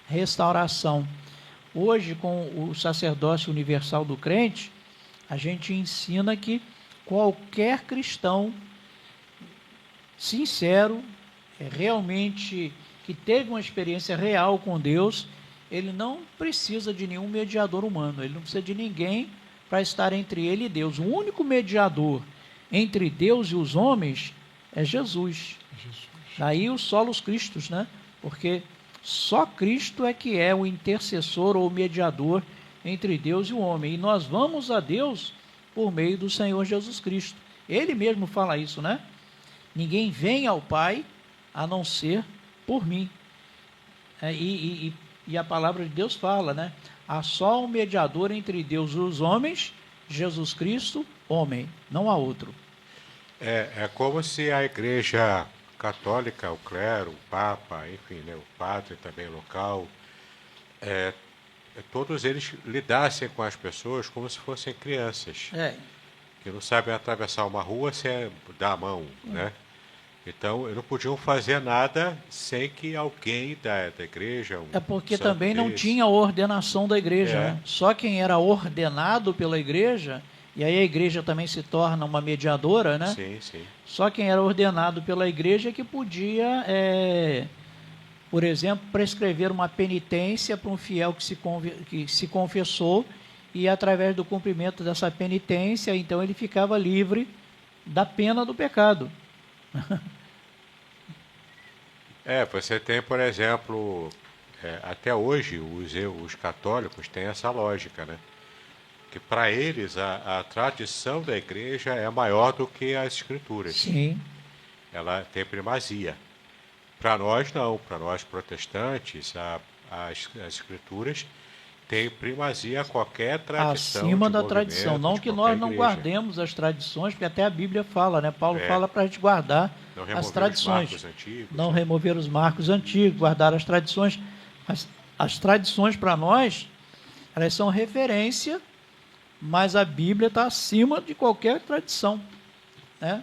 restauração. Hoje, com o sacerdócio universal do crente, a gente ensina que qualquer cristão sincero, realmente que teve uma experiência real com Deus, ele não precisa de nenhum mediador humano, ele não precisa de ninguém para estar entre ele e Deus. O único mediador entre Deus e os homens é Jesus. Daí os solos Cristos, né? Porque só Cristo é que é o intercessor ou o mediador entre Deus e o homem. E nós vamos a Deus por meio do Senhor Jesus Cristo. Ele mesmo fala isso, né? Ninguém vem ao Pai a não ser por mim. E a palavra de Deus fala, né? Há só um mediador entre Deus e os homens, Jesus Cristo, homem, não há outro. É como se a igreja católica, o clero, o papa, enfim, né, o padre também local, todos eles lidassem com as pessoas como se fossem crianças, que não sabem atravessar uma rua sem dar a mão, né? Então, eles não podiam fazer nada sem que alguém da igreja... porque também não tinha ordenação da igreja, né? Só quem era ordenado pela igreja, e aí a igreja também se torna uma mediadora, né? Sim, sim. Só quem era ordenado pela igreja que podia, por exemplo, prescrever uma penitência para um fiel que se confessou, e através do cumprimento dessa penitência, então ele ficava livre da pena do pecado. Você tem, por exemplo, até hoje os católicos têm essa lógica, né? Que para eles a tradição da igreja é maior do que as escrituras. Sim. Ela tem primazia. Para nós não, para nós protestantes, as escrituras têm primazia a qualquer tradição. Acima da tradição, não que nós não guardemos as tradições, porque até a Bíblia fala, né? Paulo fala para a gente guardar as tradições, não remover os marcos antigos, guardar as tradições. As tradições para nós, elas são referência, mas a Bíblia está acima de qualquer tradição, né?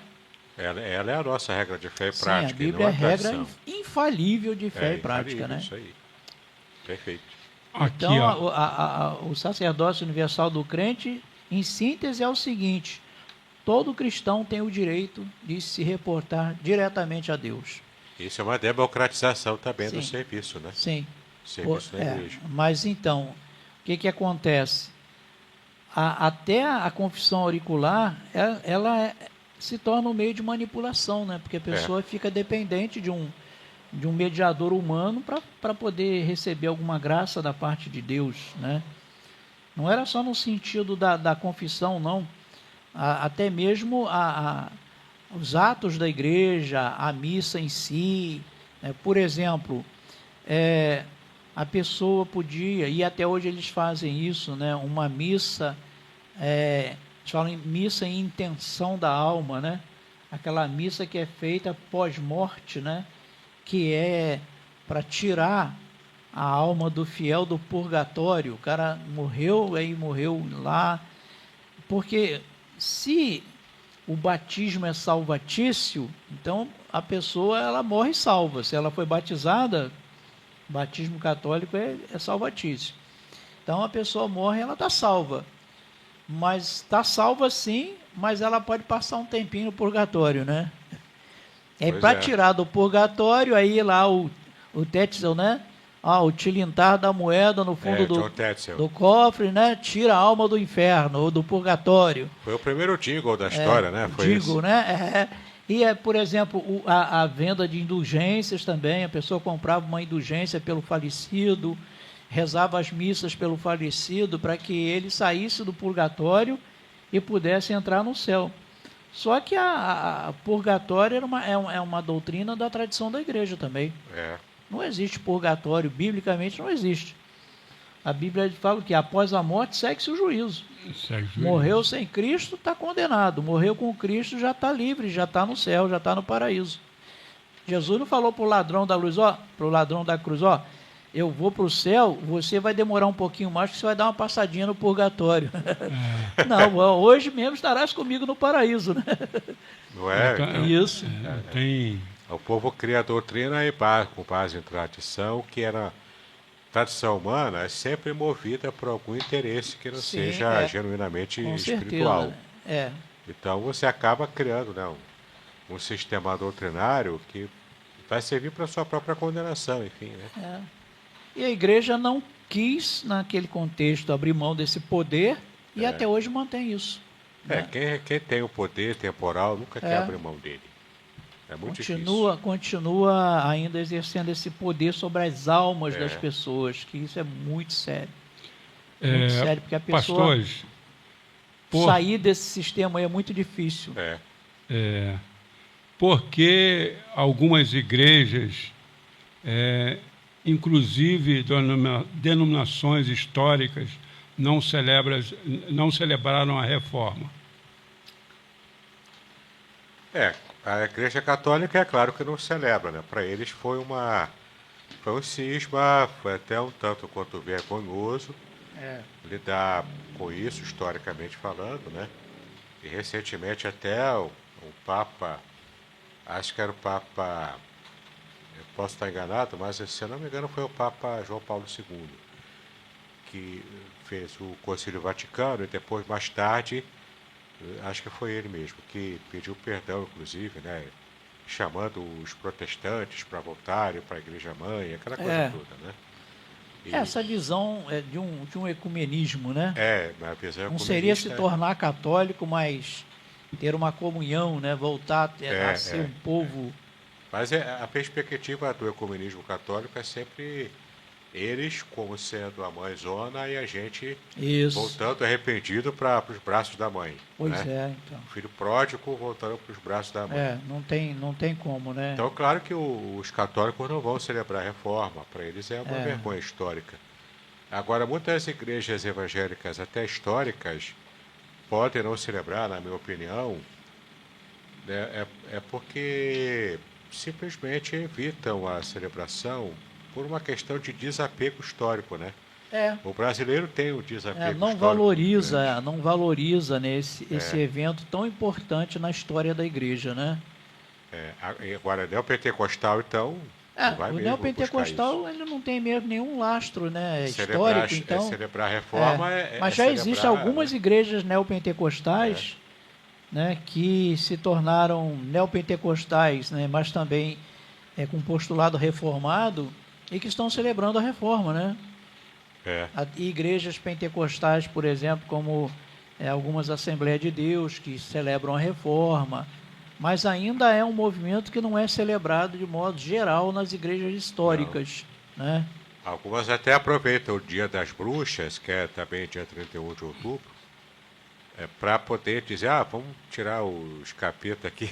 Ela é a nossa regra de fé e Sim, prática. A Bíblia é a regra infalível de fé e prática, né? Isso aí. Perfeito. Então, o sacerdócio universal do crente, em síntese, é o seguinte: todo cristão tem o direito de se reportar diretamente a Deus. Isso é uma democratização também do serviço, né? Sim. serviço da igreja. Mas então, o que acontece? Até a confissão auricular, ela se torna um meio de manipulação, né? Porque a pessoa fica dependente de um mediador humano para poder receber alguma graça da parte de Deus, né? Não era só no sentido da confissão, não. Até mesmo os atos da igreja, a missa em si, né? Por exemplo, a pessoa podia, e até hoje eles fazem isso, né? Uma missa, eles falam em missa em intenção da alma, né? Aquela missa que é feita pós-morte, né? Que é para tirar a alma do fiel do purgatório. O cara morreu, aí morreu lá. Porque se o batismo é salvatício, então a pessoa ela morre salva. Se ela foi batizada, batismo católico é salvatício. Então a pessoa morre, ela está salva. Mas está salva sim, mas ela pode passar um tempinho no purgatório, né? Para tirar do purgatório, aí lá o Tetzel, né? O tilintar da moeda no fundo do cofre, né? Tira a alma do inferno ou do purgatório. Foi o primeiro jingle da história, né? Foi jingle, isso. Né? E, por exemplo, a venda de indulgências também. A pessoa comprava uma indulgência pelo falecido, rezava as missas pelo falecido para que ele saísse do purgatório e pudesse entrar no céu. Só que a purgatório é uma doutrina da tradição da igreja também. Não existe purgatório, biblicamente não existe. A Bíblia fala que após a morte segue-se o juízo. Morreu sem Cristo, está condenado. Morreu com Cristo, já está livre, já está no céu, já está no paraíso. Jesus não falou para o ladrão da luz, para o ladrão da cruz, eu vou para o céu, você vai demorar um pouquinho mais, que você vai dar uma passadinha no purgatório. Não, hoje mesmo estarás comigo no paraíso. Né? Não é? Então, isso. O povo cria a doutrina com base em tradição, que era tradição humana, é sempre movida por algum interesse que não seja genuinamente espiritual. Certeza. Então você acaba criando, né, um sistema doutrinário que vai servir para a sua própria condenação, enfim. Né? E a igreja não quis, naquele contexto, abrir mão desse poder e até hoje mantém isso. Né? Quem tem o poder temporal nunca quer abrir mão dele. É muito difícil. Continua ainda exercendo esse poder sobre as almas das pessoas, que isso é muito sério. Muito sério, porque a pessoa sair desse sistema aí é muito difícil. Porque algumas igrejas, inclusive denominações históricas, não celebraram a reforma. A Igreja Católica é claro que não celebra, né? Para eles foi um cisma, foi até um tanto quanto vergonhoso lidar com isso, historicamente falando, né? E recentemente até o Papa, acho que era o Papa, eu posso estar enganado, mas se eu não me engano foi o Papa João Paulo II, que fez o Concílio Vaticano e depois, mais tarde, acho que foi ele mesmo, que pediu perdão, inclusive, né? Chamando os protestantes para voltarem para a Igreja-mãe, aquela coisa toda, né? Essa visão de um ecumenismo, né? Na visão não seria se tornar católico, mas ter uma comunhão, né? Voltar a ser um povo... Mas a perspectiva do ecumenismo católico é sempre eles como sendo a mãezona e a gente voltando arrependido para os braços da mãe. Pois né? Então. O filho pródigo voltando para os braços da mãe. Não tem como, né? Então, claro que os católicos não vão celebrar a reforma, para eles é uma vergonha histórica. Agora, muitas igrejas evangélicas, até históricas, podem não celebrar, na minha opinião, né? Porque simplesmente evitam a celebração por uma questão de desapego histórico, né? O brasileiro tem o desapego não histórico. Não valoriza né, esse evento tão importante na história da igreja, né? Agora, neopentecostal, então, o neopentecostal ele não tem mesmo nenhum lastro, né, histórico, então... Celebrar a reforma mas já existem algumas igrejas neopentecostais né, que se tornaram neopentecostais, né, mas também com postulado reformado, e que estão celebrando a reforma, né? Igrejas pentecostais, por exemplo, como algumas Assembleias de Deus que celebram a reforma, mas ainda é um movimento que não é celebrado de modo geral nas igrejas históricas, né? Algumas até aproveitam o Dia das Bruxas, que é também dia 31 de outubro, para poder dizer, vamos tirar os capetas aqui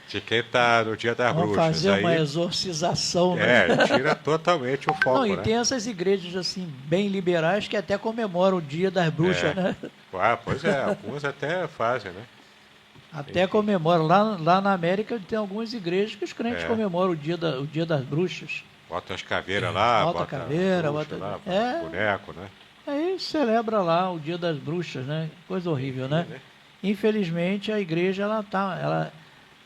de quem está no Dia das Bruxas. Vamos fazer uma exorcização, né? Tira totalmente o foco, e tem essas igrejas assim, bem liberais que até comemoram o Dia das Bruxas, né? Pois é, algumas até fazem, né? Até comemoram. Lá na América tem algumas igrejas que os crentes comemoram o dia das bruxas. Bota as caveiras lá, bota caveira, bota boneco, né? Aí celebra lá o Dia das Bruxas, né? Coisa horrível, né? Infelizmente a igreja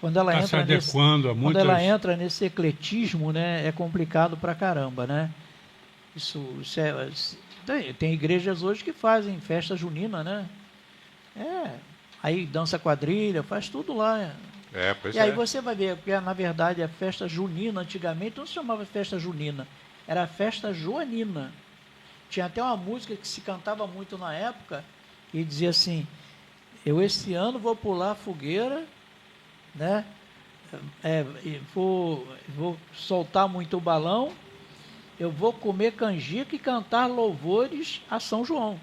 quando ela entra nesse ecletismo, né, é complicado pra caramba, né? Tem igrejas hoje que fazem festa junina, né? Aí dança quadrilha, faz tudo lá. Aí você vai ver, porque na verdade a festa junina antigamente não se chamava festa junina, era festa joanina. Tinha até uma música que se cantava muito na época e dizia assim: eu esse ano vou pular a fogueira, né? Vou soltar muito balão, eu vou comer canjica e cantar louvores a São João.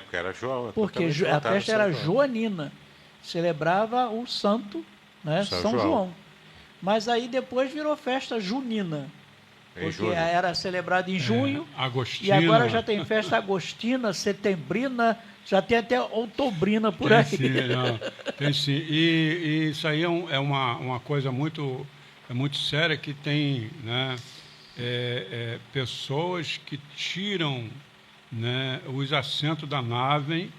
Porque era João. Porque a festa era joanina, celebrava o santo, né, São João. Mas aí depois virou festa junina, porque era celebrado em junho, agostina, e agora já tem festa agostina, setembrina, já tem até outobrina por aí. Sim, tem sim. E isso aí é uma coisa muito séria, que tem, né, pessoas que tiram, né, os assentos da nave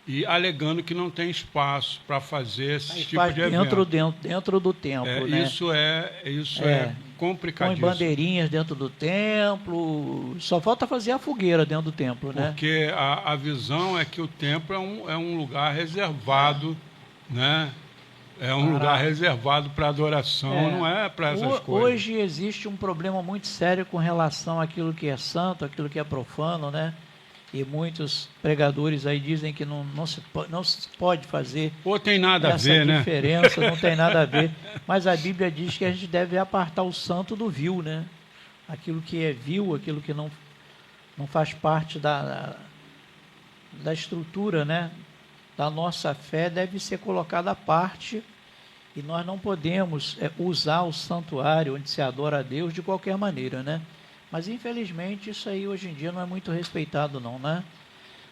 e alegando que não tem espaço para fazer esse tipo de evento. Dentro do templo, né? Isso é complicadíssimo. Põe bandeirinhas dentro do templo, só falta fazer a fogueira dentro do templo, né? Porque a visão é que o templo é um lugar reservado, né? É um lugar reservado para adoração, não é para essas coisas. Hoje existe um problema muito sério com relação àquilo que é santo, àquilo que é profano, né? E muitos pregadores aí dizem que não se pode fazer. Ou tem nada essa a ver, diferença, não tem nada a ver. Mas a Bíblia diz que a gente deve apartar o santo do vil, né? Aquilo que é vil, aquilo que não faz parte da estrutura, né, da nossa fé, deve ser colocado à parte, e nós não podemos usar o santuário onde se adora a Deus de qualquer maneira, né? Mas infelizmente isso aí hoje em dia não é muito respeitado não, né?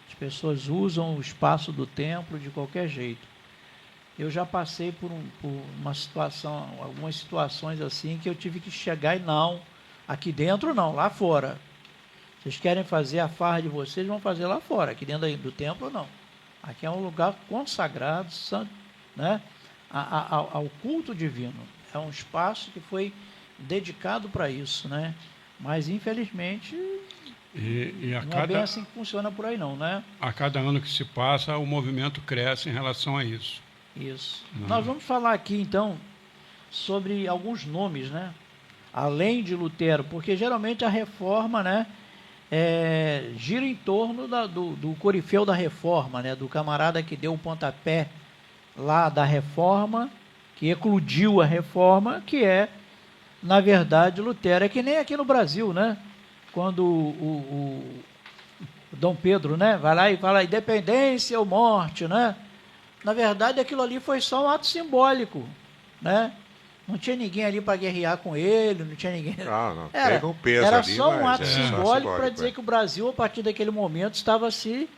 As pessoas usam o espaço do templo de qualquer jeito. Eu já passei por uma situação, algumas situações assim, que eu tive que chegar e não, aqui dentro não, lá fora. Vocês querem fazer a farra de vocês, vão fazer lá fora, aqui dentro do templo não. Aqui é um lugar consagrado, santo, né, ao culto divino. É um espaço que foi dedicado para isso, né? Mas infelizmente não é bem assim que funciona por aí não, né? A cada ano que se passa, o movimento cresce em relação a isso. Isso. Nós vamos falar aqui então sobre alguns nomes, né? Além de Lutero, porque geralmente a reforma, né, gira em torno do corifeu da reforma, né, do camarada que deu o pontapé lá da reforma, que eclodiu a reforma, que é, na verdade, Lutero. É que nem aqui no Brasil, né? Quando o Dom Pedro, né, vai lá e fala independência ou morte, né? Na verdade, aquilo ali foi só um ato simbólico, né? Não tinha ninguém ali para guerrear com ele, não tinha ninguém. Não teve um peso era ali, só um ato mas simbólico para dizer que o Brasil, a partir daquele momento, estava se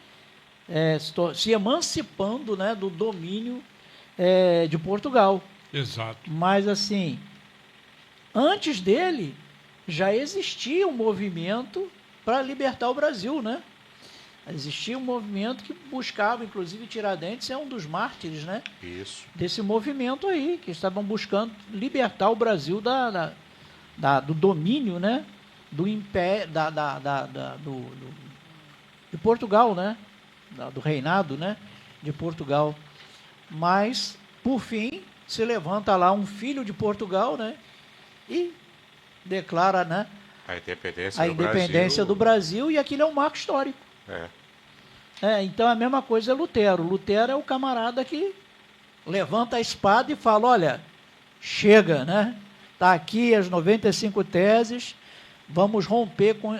emancipando, né, do domínio de Portugal. Exato. Mas, assim, antes dele, já existia um movimento para libertar o Brasil, né? Existia um movimento que buscava, inclusive Tiradentes é um dos mártires, né? Isso. Desse movimento aí, que estavam buscando libertar o Brasil do domínio, né? Do império, de Portugal, né? Do reinado, né, de Portugal. Mas, por fim, se levanta lá um filho de Portugal, né, e declara, né, A independência, a independência do Brasil, e aquilo é um marco histórico. Então a mesma coisa é Lutero. Lutero é o camarada que levanta a espada e fala, olha, chega, né? Está aqui as 95 teses, vamos romper com...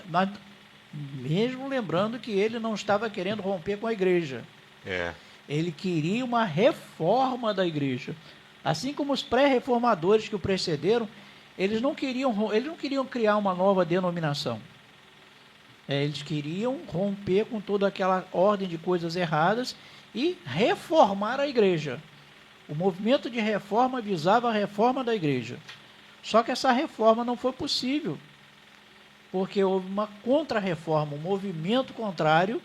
Mesmo lembrando que ele não estava querendo romper com a igreja. Ele queria uma reforma da igreja. Assim como os pré-reformadores que o precederam, eles não queriam criar uma nova denominação. Eles queriam romper com toda aquela ordem de coisas erradas e reformar a igreja. O movimento de reforma visava a reforma da igreja. Só que essa reforma não foi possível, porque houve uma contra-reforma, um movimento contrário,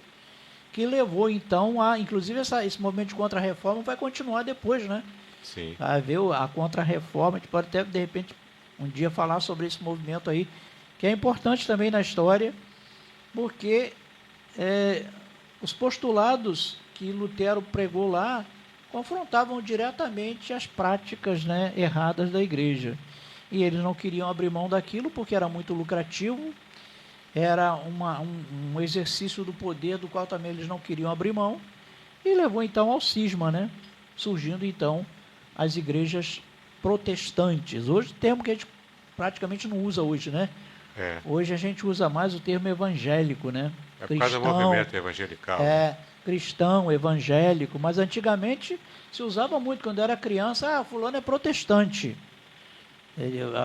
que levou então a... Inclusive esse movimento de contra-reforma vai continuar depois, né? Sim. Vai haver a contra-reforma, a gente pode até, de repente, um dia falar sobre esse movimento aí, que é importante também na história, porque os postulados que Lutero pregou lá confrontavam diretamente as práticas, né, erradas da igreja. E eles não queriam abrir mão daquilo porque era muito lucrativo, era um exercício do poder do qual também eles não queriam abrir mão, e levou então ao cisma, né? Surgindo então as igrejas protestantes. Hoje, termo que a gente praticamente não usa hoje, né? Hoje a gente usa mais o termo evangélico, né? Por causa do movimento evangelical. Cristão, evangélico, mas antigamente se usava muito, quando eu era criança, fulano é protestante.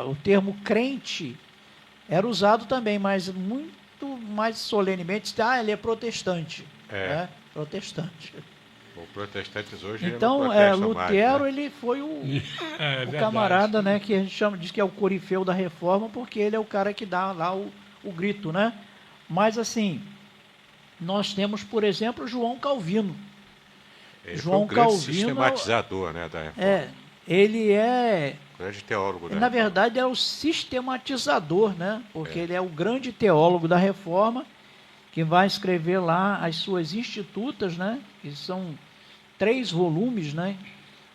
O termo crente era usado também, mas muito mais solenemente, ele é protestante. Protestante. Os protestantes hoje então, não protestam Lutero, mais, né? ele foi o camarada, né, que a gente diz que é o corifeu da reforma, porque ele é o cara que dá lá o grito, né? Mas assim, nós temos, por exemplo, João Calvino. Ele João foi um grande Calvino, sistematizador, né, da reforma. Ele é... Grande teólogo da Na reforma. verdade, é o sistematizador, né? Porque ele é o grande teólogo da reforma, que vai escrever lá as suas institutas, né? Que são 3 volumes, né?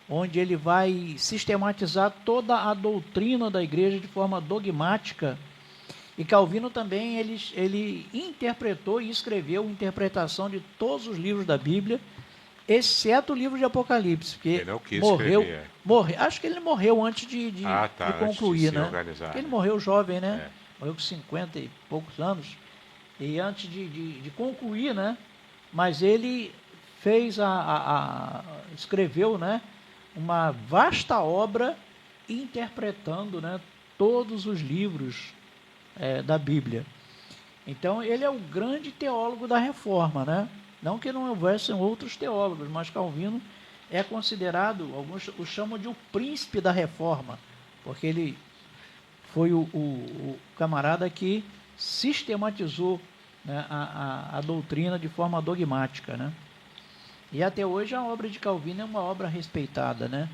Onde ele vai sistematizar toda a doutrina da igreja de forma dogmática. E Calvino também, ele interpretou e escreveu interpretação de todos os livros da Bíblia, exceto o livro de Apocalipse, porque ele não quis morreu, acho que ele morreu antes de concluir, antes de né? organizar, Porque ele morreu jovem, né? Morreu com 50 e poucos anos, e antes de concluir, né? Mas ele fez escreveu, né, uma vasta obra interpretando, né, todos os livros da Bíblia. Então ele é o grande teólogo da reforma, né? Não que não houvessem outros teólogos, mas Calvino é considerado, alguns o chamam de o príncipe da reforma, porque ele foi o camarada que sistematizou, né, a doutrina de forma dogmática, né? E até hoje a obra de Calvino é uma obra respeitada, né?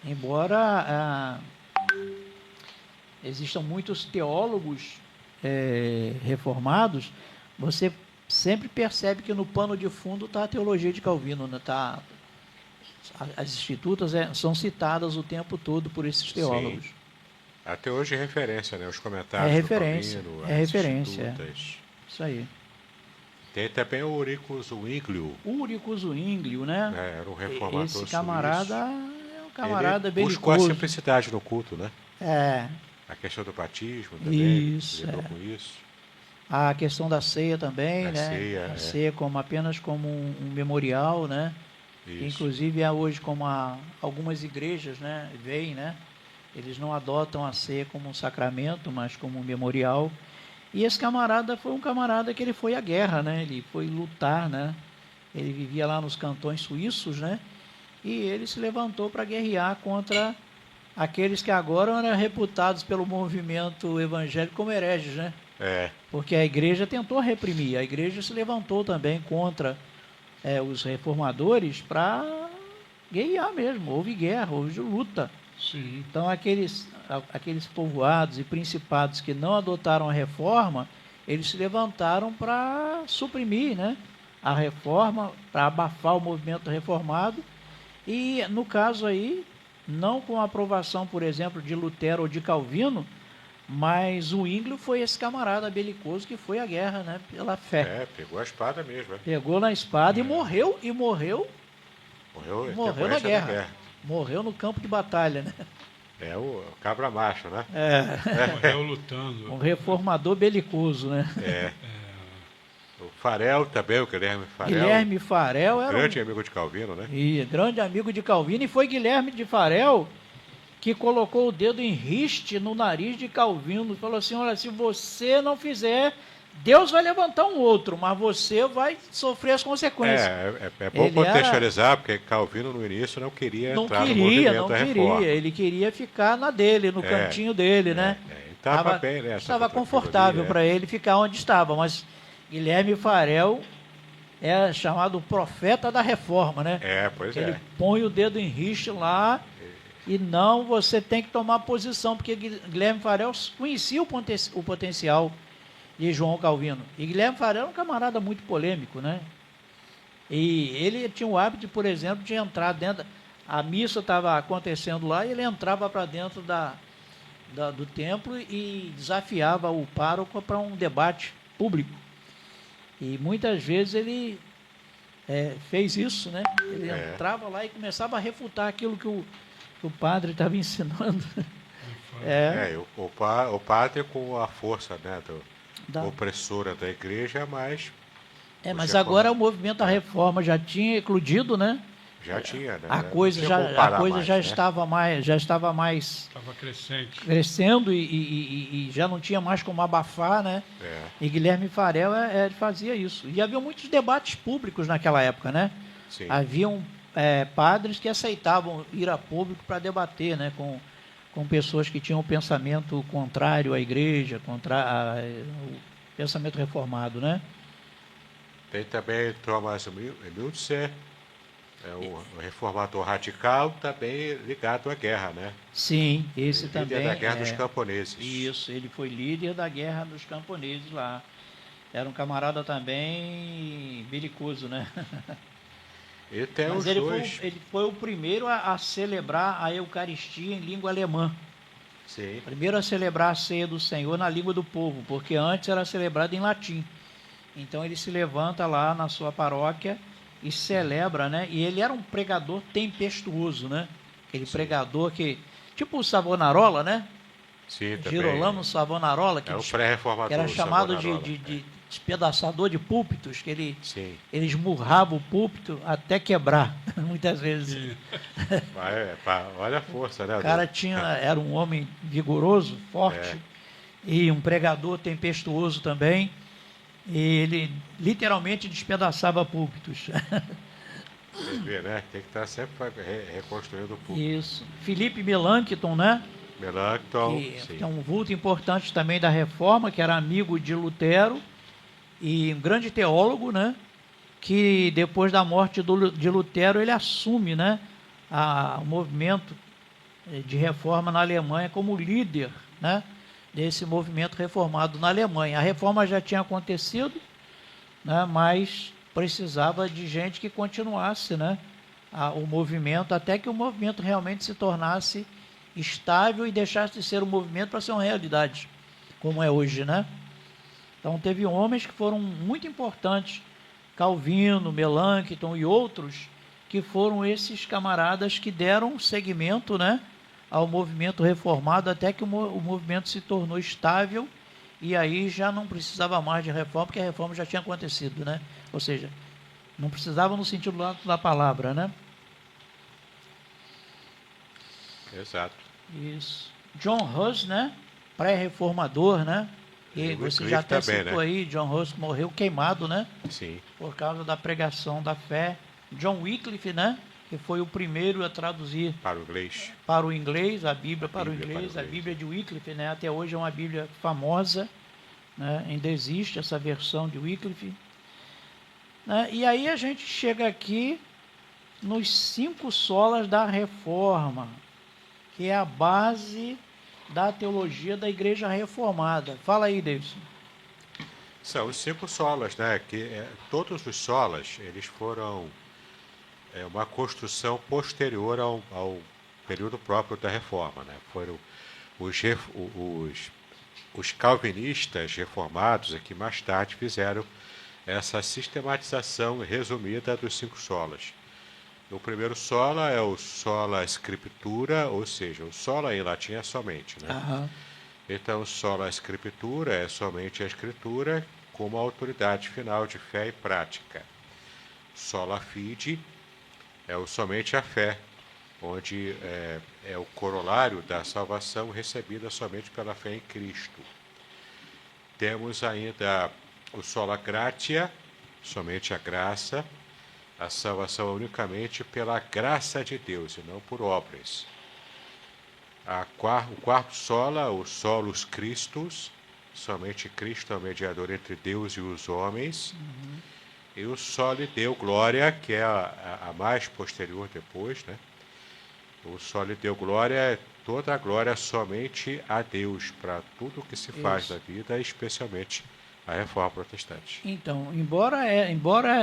Embora existam muitos teólogos reformados, você sempre percebe que no pano de fundo está a teologia de Calvino, né? As institutas são citadas o tempo todo por esses teólogos. Sim. Até hoje é referência, né? Os comentários referência, do Calvino, referência. Isso aí. Tem também o Ulrico Zwinglio. Ulrico Zwinglio, né? Era um reformador Esse camarada suíço. É um camarada ele buscou belicoso. a simplicidade no culto, né? A questão do batismo também. Isso, lidou com isso. A questão da ceia também, Ceia, a ceia apenas como um memorial, né? Isso. Inclusive hoje, como algumas igrejas, né, veem, né? Eles não adotam a ceia como um sacramento, mas como um memorial. E esse camarada foi um camarada que ele foi à guerra, né? Ele foi lutar, né? Ele vivia lá nos cantões suíços, né? E ele se levantou para guerrear contra aqueles que agora eram reputados pelo movimento evangélico como hereges, né? Porque a igreja tentou reprimir, a igreja se levantou também contra os reformadores para guerrear mesmo. Houve guerra, houve luta. Sim. Então aqueles povoados e principados que não adotaram a reforma, eles se levantaram para suprimir, né, a reforma, para abafar o movimento reformado. E no caso aí, não com a aprovação, por exemplo, de Lutero ou de Calvino, Mas o Zwinglio foi esse camarada belicoso que foi à guerra, né? Pela fé. Pegou a espada mesmo. Pegou na espada e morreu Morreu na guerra. Morreu no campo de batalha, né? É o cabra macho, né? Morreu lutando. Um reformador belicoso, né? O Farel também, o Guilherme Farel. Guilherme Farel era grande amigo de Calvino, né? grande amigo de Calvino. E foi Guilherme de Farel que colocou o dedo em riste no nariz de Calvino. Falou assim, olha, se você não fizer, Deus vai levantar um outro, mas você vai sofrer as consequências. É bom contextualizar, porque Calvino no início não queria entrar no movimento da reforma. Ele queria ficar na dele, no cantinho dele, né? Estava bem, né? Estava confortável para ele ficar onde estava, mas Guilherme Farel é chamado profeta da reforma, né? Ele põe o dedo em riste lá e não, você tem que tomar posição, porque Guilherme Farel conhecia o potencial de João Calvino. E Guilherme Farel era um camarada muito polêmico, né? E ele tinha o hábito, por exemplo, de entrar dentro... A missa estava acontecendo lá e ele entrava para dentro do templo e desafiava o pároco para um debate público. E muitas vezes ele fez isso, né? Ele entrava lá e começava a refutar aquilo que o padre estava ensinando. O padre com a força, né, opressora da igreja, mas agora o movimento da reforma já tinha eclodido, né? Já tinha, né? A coisa já estava mais crescendo e já não tinha mais como abafar, né? E Guilherme Farel fazia isso. E havia muitos debates públicos naquela época, né? Sim. Haviam padres que aceitavam ir a público para debater, né? Com pessoas que tinham um pensamento contrário à igreja, contra o pensamento reformado, né? Tem também Thomas Müntzer, o reformador radical, também ligado à guerra, né? Sim, esse também. Líder da Guerra dos Camponeses. Isso, ele foi líder da Guerra dos Camponeses lá. Era um camarada também belicoso, né? Mas ele foi o primeiro a celebrar a Eucaristia em língua alemã. Sim. Primeiro a celebrar a ceia do Senhor na língua do povo, porque antes era celebrado em latim. Então ele se levanta lá na sua paróquia e celebra, né? E ele era um pregador tempestuoso, né? Aquele pregador que... Tipo o Savonarola, né? Sim, também. Girolamo Savonarola, que o pré-reformador, que era chamado de despedaçador de púlpitos, que ele esmurrava o púlpito até quebrar, muitas vezes. Olha a força, né? O cara era um homem vigoroso, forte, e um pregador tempestuoso também. E ele literalmente despedaçava púlpitos. Você vê, né? Tem que estar sempre reconstruindo o púlpito. Isso. Felipe Melanchthon, né? Melanchthon, que é um vulto importante também da Reforma, que era amigo de Lutero e um grande teólogo, né? Que depois da morte de Lutero ele assume, né? O movimento de reforma na Alemanha como líder, né? Desse movimento reformado na Alemanha. A reforma já tinha acontecido, né, mas precisava de gente que continuasse, né, o movimento, até que o movimento realmente se tornasse estável e deixasse de ser um movimento para ser uma realidade, como é hoje, né? Então teve homens que foram muito importantes, Calvino, Melanchthon e outros, que foram esses camaradas que deram seguimento, né, ao movimento reformado, até que o movimento se tornou estável e aí já não precisava mais de reforma, porque a reforma já tinha acontecido, né? Ou seja, não precisava no sentido da palavra, né? Exato. Isso. John Hus, né? Pré-reformador, né? E você já até também, citou, né? Aí, John Hus morreu queimado, né? Sim. Por causa da pregação da fé. John Wycliffe, né? Que foi o primeiro a traduzir para o inglês, a Bíblia para o inglês, a Bíblia de Wycliffe, né? Até hoje é uma Bíblia famosa, né? Ainda existe essa versão de Wycliffe, né? E aí a gente chega aqui nos 5 solas da Reforma, que é a base da teologia da Igreja Reformada. Fala aí, Davidson. São os 5 solas, né? Todos os solas, eles foram uma construção posterior ao período próprio da Reforma, né? Foram os os calvinistas reformados aqui mais tarde fizeram essa sistematização resumida dos 5 solas. O primeiro sola é o sola scriptura, ou seja, o sola em latim é somente, né? Aham. Então, sola scriptura é somente a escritura como autoridade final de fé e prática. Sola fide é somente a fé, onde é o corolário da salvação recebida somente pela fé em Cristo. Temos ainda o sola gratia, somente a graça, a salvação unicamente pela graça de Deus e não por obras. O quarto sola, o solus Christus, somente Cristo é o mediador entre Deus e os homens. E o soli deu glória, que é a mais posterior depois, né? O soli deu glória é toda a glória somente a Deus, para tudo que se faz na vida, especialmente a reforma protestante. Então, embora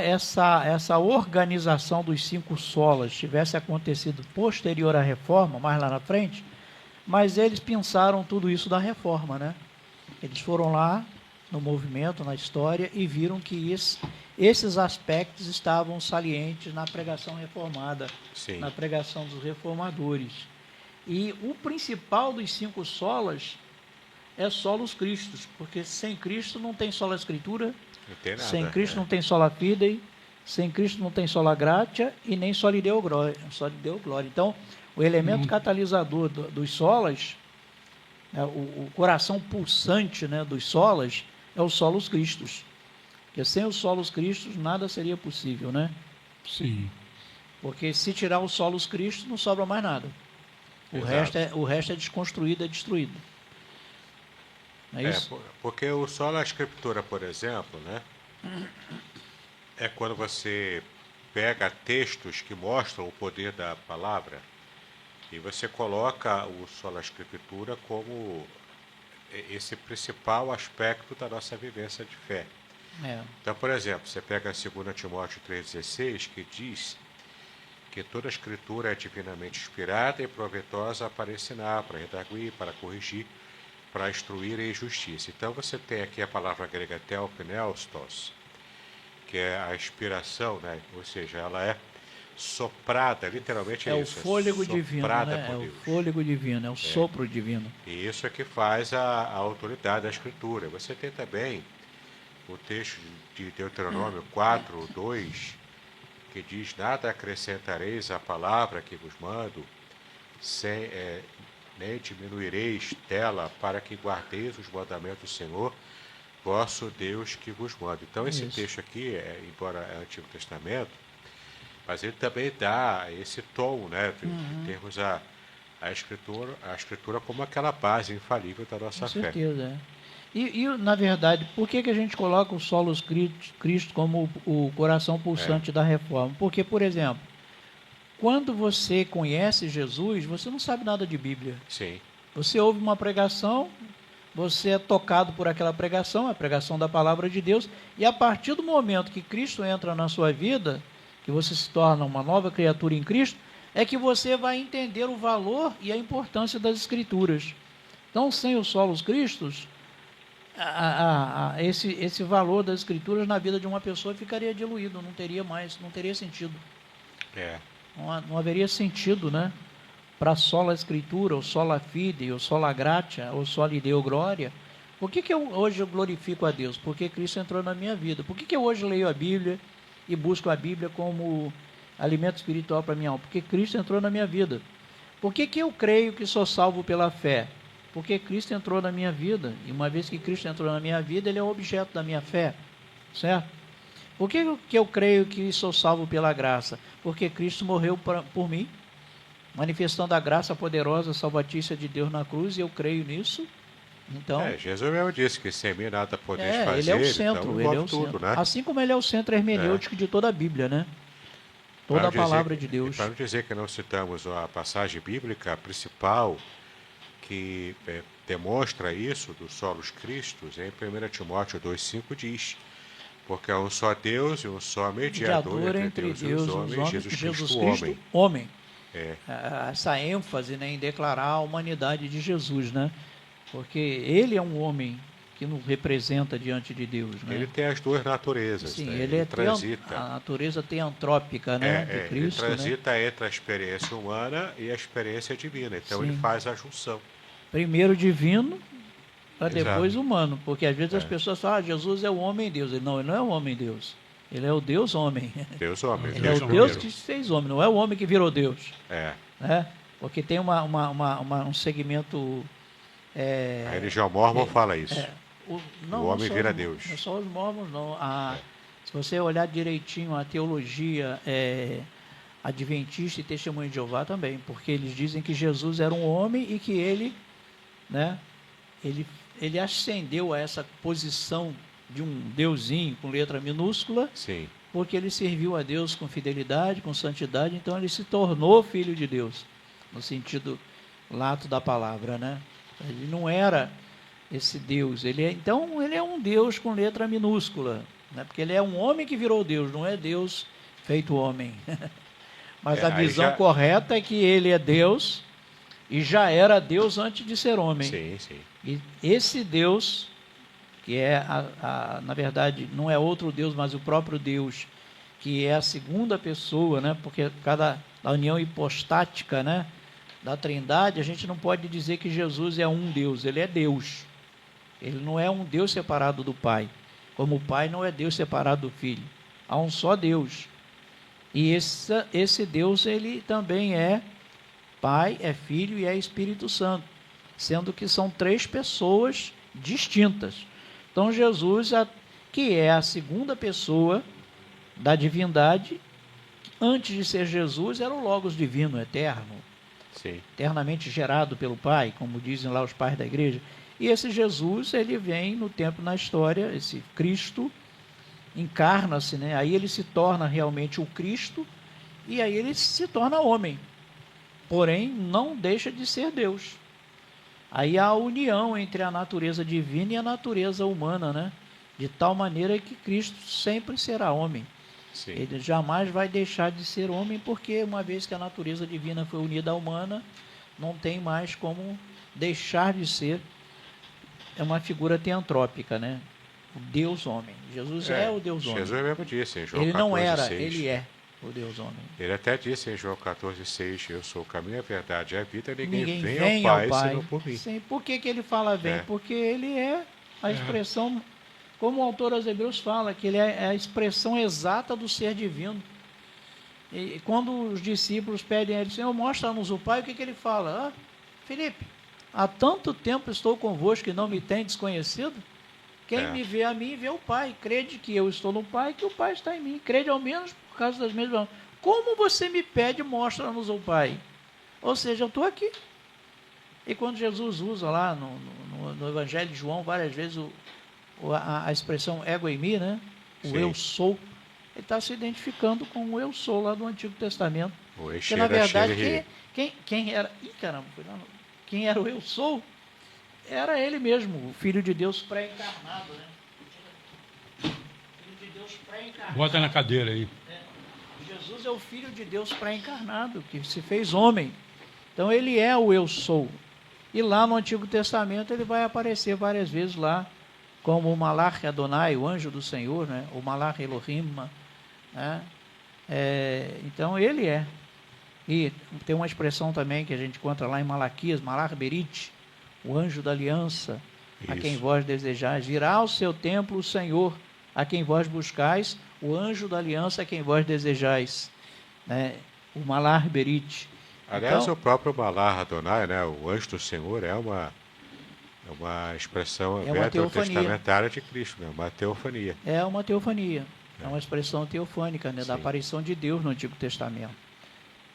essa organização dos 5 solas tivesse acontecido posterior à reforma, mais lá na frente, mas eles pensaram tudo isso da reforma, né? Eles foram lá no movimento, na história, e viram que esses aspectos estavam salientes na pregação reformada, Sim. na pregação dos reformadores. E o principal dos 5 solas é solus Christus, porque sem Cristo não tem sola escritura, Não tem nada, sem Cristo não tem sola fide, sem Cristo não tem sola gratia e nem só lhe deu glória. Então, o elemento catalisador dos solas, né, o coração pulsante, né, dos solas, é o solus Christus. Porque sem o solus Christus nada seria possível, né? Sim. Porque se tirar o solus Christus não sobra mais nada. O resto é desconstruído, é destruído. Não é isso? Porque o sola escritura, por exemplo, né, é quando você pega textos que mostram o poder da palavra e você coloca o sola escritura como esse principal aspecto da nossa vivência de fé. Então, por exemplo, você pega 2 Timóteo 3,16, que diz que toda a escritura é divinamente inspirada e proveitosa para ensinar, para redarguir, para corrigir, para instruir em justiça. Então, você tem aqui a palavra grega telpneustos, que é a inspiração, né? Ou seja, ela é soprada, literalmente é isso. O fôlego divino, né? É o fôlego divino, é o sopro divino. E isso é que faz a autoridade da escritura. Você tem também o texto de Deuteronômio 4:2, que diz: nada acrescentareis à palavra que vos mando, nem diminuireis dela, para que guardeis os mandamentos do Senhor, vosso Deus, que vos manda. Então, esse texto aqui, embora é Antigo Testamento, mas ele também dá esse tom, né, de termos a escritura como aquela base infalível da nossa fé. Com certeza, E, na verdade, por que a gente coloca o solus Cristo como o coração pulsante da reforma? Porque, por exemplo, quando você conhece Jesus, você não sabe nada de Bíblia. Sim. Você ouve uma pregação, você é tocado por aquela pregação, a pregação da palavra de Deus, e a partir do momento que Cristo entra na sua vida, que você se torna uma nova criatura em Cristo, é que você vai entender o valor e a importância das Escrituras. Então, sem o solus Christus, esse valor das Escrituras na vida de uma pessoa ficaria diluído, não teria sentido. Não haveria sentido, né? Para sola escritura, ou sola fide, ou sola gratia, ou soli deo glória. Por que hoje eu glorifico a Deus? Porque Cristo entrou na minha vida. Por que eu hoje leio a Bíblia e busco a Bíblia como alimento espiritual para minha alma? Porque Cristo entrou na minha vida. Por que eu creio que sou salvo pela fé? Porque Cristo entrou na minha vida. E uma vez que Cristo entrou na minha vida, Ele é o objeto da minha fé. Certo? Por que eu creio que sou salvo pela graça? Porque Cristo morreu por mim, manifestando a graça poderosa, salvatícia de Deus na cruz, e eu creio nisso. Então, Jesus mesmo disse que sem mim nada podeis fazer. Ele é o centro, então ele é o tudo, centro. né? Assim como ele é o centro hermenêutico de toda a Bíblia, né? Toda a palavra de Deus. Para não dizer que não citamos a passagem bíblica principal que demonstra isso do solus Christus, em 1 Timóteo 2,5 diz: porque é um só Deus e um só mediador entre Deus e os homens, Jesus Cristo, homem. Essa ênfase, né, em declarar a humanidade de Jesus, né? porque ele é um homem que nos representa diante de Deus, né? Ele tem as duas naturezas. Sim, né? ele transita. a natureza teantrópica, né, de Cristo, ele né? transita entre a experiência humana e a experiência divina. Então Sim. ele faz a junção. Primeiro divino, para Exato. depois humano, porque às vezes as É. pessoas falam, Jesus é o homem-Deus. Ele não é o homem-Deus. Ele é o Deus-homem. Deus homem. Ele é o Deus que se fez homem, não é o homem que virou Deus. É. Né? Porque tem um segmento... A religião mórmon fala isso. O homem só vira Deus. Não só os mormons, não. Se você olhar direitinho a teologia adventista e testemunho de Jeová também, porque eles dizem que Jesus era um homem e que ele, né, ele ascendeu a essa posição de um deusinho com letra minúscula, Sim. porque ele serviu a Deus com fidelidade, com santidade, então ele se tornou filho de Deus, no sentido lato da palavra, né? Ele não era esse Deus, então ele é um Deus com letra minúscula, né? Porque ele é um homem que virou Deus, não é Deus feito homem. Mas a visão correta é que ele é Deus e já era Deus antes de ser homem. Sim, sim. E esse Deus, que é, na verdade, não é outro Deus, mas o próprio Deus, que é a segunda pessoa, né? Porque a união hipostática, né, da Trindade, a gente não pode dizer que Jesus é um Deus, ele é Deus. Ele não é um Deus separado do Pai, como o Pai não é Deus separado do Filho. Há um só Deus. E esse Deus, ele também é Pai, é Filho e é Espírito Santo, sendo que são três pessoas distintas. Então, Jesus, que é a segunda pessoa da divindade, antes de ser Jesus, era o Logos divino, eterno, Sim. eternamente gerado pelo Pai, como dizem lá os pais da igreja. E esse Jesus, ele vem no tempo, na história, esse Cristo encarna-se, né? Aí ele se torna realmente o Cristo e aí ele se torna homem, porém não deixa de ser Deus. Aí há a união entre a natureza divina e a natureza humana, né? De tal maneira que Cristo sempre será homem. Sim. Ele jamais vai deixar de ser homem, porque uma vez que a natureza divina foi unida à humana, não tem mais como deixar de ser. É uma figura teantrópica, né? O Deus homem. Jesus é o Deus homem. Jesus mesmo disse em João 14:6. Ele não era, ele é o Deus homem. Ele até disse em João 14:6, eu sou o caminho, a verdade e a vida, ninguém vem vem ao Pai senão por mim. Sim, por que ele fala vem? Porque ele é a expressão, como o autor aos Hebreus fala, que ele é a expressão exata do ser divino. E quando os discípulos pedem a ele, Senhor, mostra-nos o Pai, o que ele fala? Filipe, há tanto tempo estou convosco e não me tendes conhecido? Quem me vê a mim, vê o Pai. Crede que eu estou no Pai, que o Pai está em mim. Crede ao menos por causa das mesmas... Como você me pede, mostra-nos o Pai. Ou seja, eu estou aqui. E quando Jesus usa lá no Evangelho de João, várias vezes a expressão ego em mim, né? O Sim. eu sou, ele está se identificando com o eu sou lá do Antigo Testamento. O Porque, na verdade, quem era... Ih, caramba, quem era o eu sou? Era ele mesmo, o Filho de Deus pré-encarnado, né? Filho de Deus pré-encarnado. Bota na cadeira aí. Jesus é o Filho de Deus pré-encarnado, que se fez homem. Então ele é o eu sou. E lá no Antigo Testamento ele vai aparecer várias vezes lá, como o Malach Adonai, o anjo do Senhor, né? O Malach Elohim, né? Então ele é. E tem uma expressão também que a gente encontra lá em Malaquias, Malach Berit, o anjo da aliança, a quem vós desejais. Virá ao seu templo o Senhor, a quem vós buscais, o anjo da aliança a quem vós desejais. Né? O Malach Berit. Aliás, então, o próprio Malach Adonai, né, o anjo do Senhor, é uma expressão veterotestamentária de Cristo, né, uma teofania. É uma teofania. É uma expressão teofânica, né, da Sim. aparição de Deus no Antigo Testamento.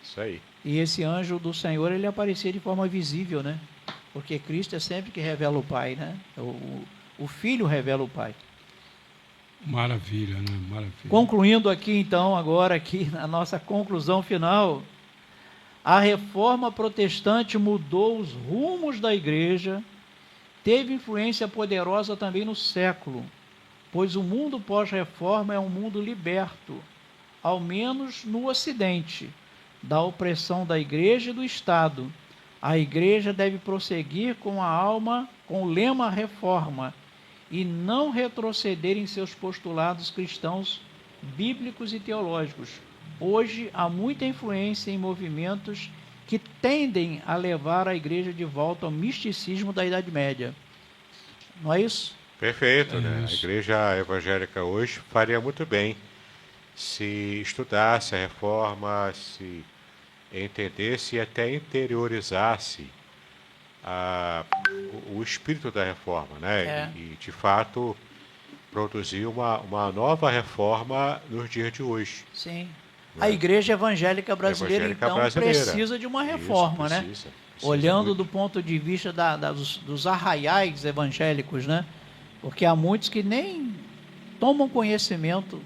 Isso aí. E esse anjo do Senhor, ele aparecia de forma visível, né? Porque Cristo é sempre que revela o Pai, né? O Filho revela o Pai. Maravilha, né? Maravilha. Concluindo aqui, então, agora aqui na nossa conclusão final, a reforma protestante mudou os rumos da igreja, teve influência poderosa também no século, pois o mundo pós-reforma é um mundo liberto, ao menos no Ocidente, da opressão da igreja e do Estado. A igreja deve prosseguir com o lema reforma, e não retroceder em seus postulados cristãos, bíblicos e teológicos. Hoje há muita influência em movimentos que tendem a levar a igreja de volta ao misticismo da Idade Média. Não é isso? Perfeito, né? A igreja evangélica hoje faria muito bem se estudasse a reforma, se entendesse e até interiorizasse o espírito da reforma, né? E de fato produzir uma nova reforma nos dias de hoje. Sim. A igreja evangélica brasileira, precisa de uma reforma, né? Precisa olhando muito do ponto de vista dos arraiais evangélicos, né? Porque há muitos que nem tomam conhecimento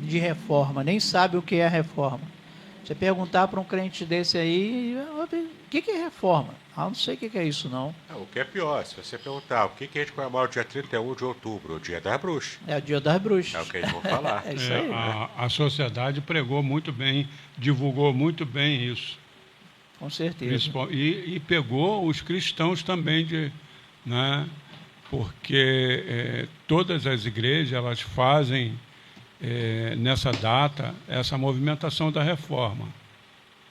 de reforma, nem sabem o que é reforma. Você perguntar para um crente desse aí, o que é reforma? Não sei o que é isso, não. O que é pior, se você perguntar o que a gente comemora o dia 31 de outubro, o dia das bruxas. É o dia das bruxas. É o que eles vão falar. É isso aí. A sociedade pregou muito bem, divulgou muito bem isso. Com certeza. E pegou os cristãos também, né? Porque todas as igrejas elas fazem nessa data essa movimentação da reforma,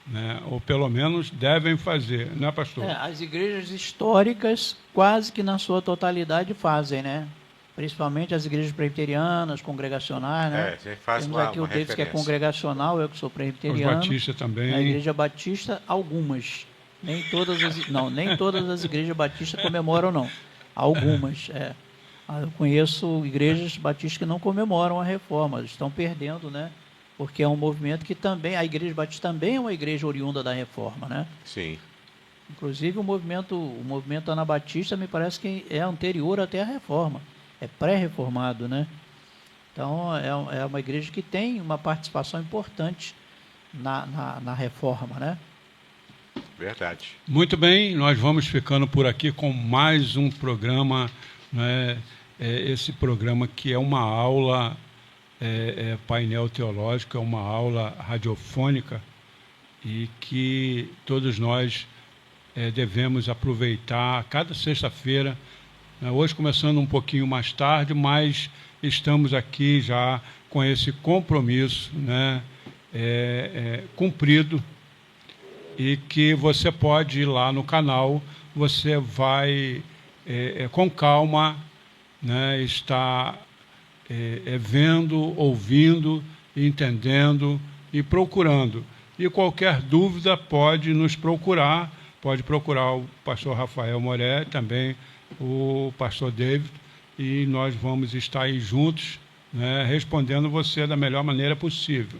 né? Ou pelo menos devem fazer, né, pastor? As igrejas históricas quase que na sua totalidade fazem, né? Principalmente as igrejas presbiterianas, congregacionais, né? Você faz temos aqui o Davis que é congregacional, eu que sou presbiteriano. Os batistas também. A igreja batista, algumas. Nem todas as igrejas batistas comemoram, não. Algumas, Eu conheço igrejas batistas que não comemoram a reforma, estão perdendo, né? Porque é um movimento que também, a igreja batista também é uma igreja oriunda da reforma, né? Sim. Inclusive o movimento anabatista me parece que é anterior até a reforma, é pré-reformado, né? Então é uma igreja que tem uma participação importante na reforma, né? Verdade. Muito bem, nós vamos ficando por aqui com mais um programa, né? Esse programa que é uma aula, painel teológico, é uma aula radiofônica e que todos nós devemos aproveitar cada sexta-feira, né? Hoje começando um pouquinho mais tarde, mas estamos aqui já com esse compromisso, né? Cumprido, e que você pode ir lá no canal, você vai com calma, né, estar vendo, ouvindo, entendendo e procurando. E qualquer dúvida pode nos procurar, pode procurar o pastor Rafael Moré, também o pastor David, e nós vamos estar aí juntos, né, respondendo você da melhor maneira possível.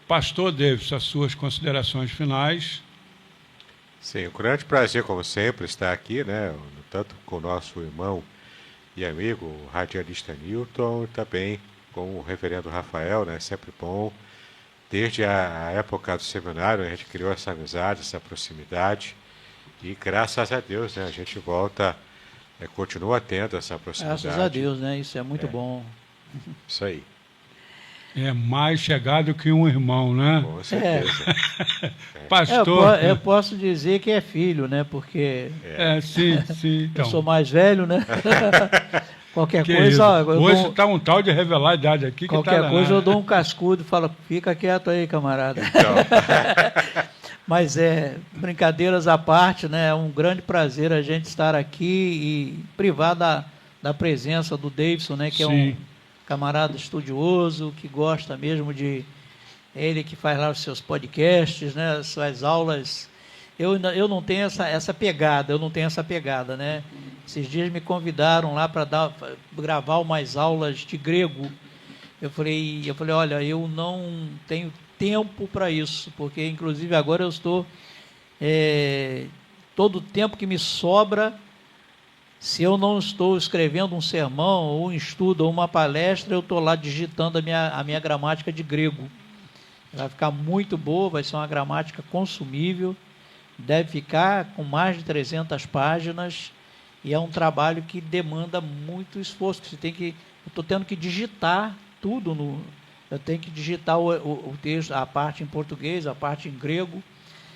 Pastor Davis, as suas considerações finais. Sim, um grande prazer, como sempre, estar aqui, né? Tanto com o nosso irmão e amigo, o radialista Newton, e também com o reverendo Rafael, né? Sempre bom. Desde a época do seminário, a gente criou essa amizade, essa proximidade, e graças a Deus, né? A gente volta, continua tendo essa proximidade. Graças a Deus, né? Isso é muito bom. Isso aí. É mais chegado que um irmão, né? Com certeza. Pastor... Eu posso dizer que é filho, né? Porque... sim. Então. Eu sou mais velho, né? Qualquer que coisa... Hoje está um tal de revelar a idade aqui. Qualquer coisa eu dou um cascudo e falo, fica quieto aí, camarada. Então. Mas brincadeiras à parte, né? É um grande prazer a gente estar aqui e privar da presença do Davidson, né? Que é um camarada estudioso, que gosta mesmo de... Ele que faz lá os seus podcasts, né, as suas aulas. Eu não tenho essa pegada, né? Esses dias me convidaram lá para gravar umas aulas de grego. Eu falei, olha, eu não tenho tempo para isso, porque inclusive agora eu estou... todo o tempo que me sobra... Se eu não estou escrevendo um sermão, ou um estudo, ou uma palestra, eu estou lá digitando a minha gramática de grego. Vai ficar muito boa, vai ser uma gramática consumível, deve ficar com mais de 300 páginas, e é um trabalho que demanda muito esforço. Eu estou tendo que digitar tudo, eu tenho que digitar o texto, a parte em português, a parte em grego,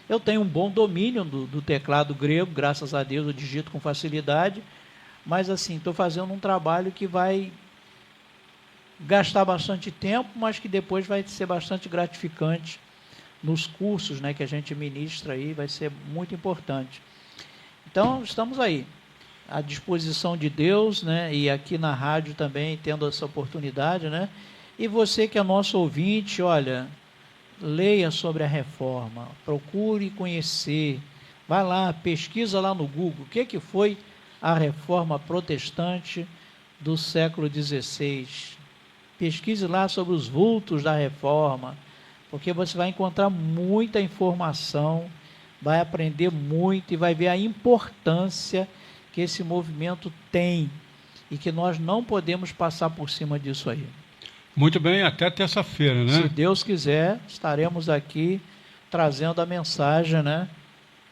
Eu tenho um bom domínio do teclado grego, graças a Deus eu digito com facilidade, mas assim, estou fazendo um trabalho que vai gastar bastante tempo, mas que depois vai ser bastante gratificante nos cursos, né, que a gente ministra aí, vai ser muito importante. Então, estamos aí, à disposição de Deus, né, e aqui na rádio também, tendo essa oportunidade, né, e você que é nosso ouvinte, olha, leia sobre a reforma, procure conhecer, vai lá, pesquisa lá no Google, o que foi a reforma protestante do século XVI, pesquise lá sobre os vultos da reforma, porque você vai encontrar muita informação, vai aprender muito e vai ver a importância que esse movimento tem e que nós não podemos passar por cima disso aí. Muito bem, até terça-feira, né? Se Deus quiser, estaremos aqui trazendo a mensagem, né,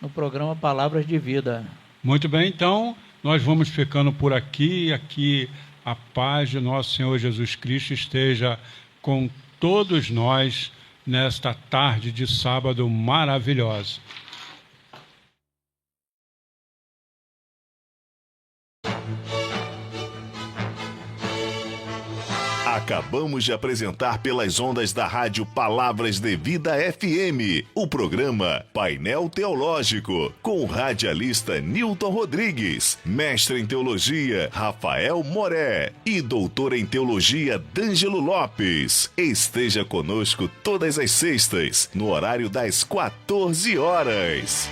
no programa Palavras de Vida. Muito bem, então, nós vamos ficando por aqui. Aqui a paz de nosso Senhor Jesus Cristo esteja com todos nós nesta tarde de sábado maravilhosa. Acabamos de apresentar pelas ondas da rádio Palavras de Vida FM, o programa Painel Teológico, com o radialista Nilton Rodrigues, mestre em teologia Rafael Moré e doutor em teologia D'Angelo Lopes. Esteja conosco todas as sextas, no horário das 14 horas.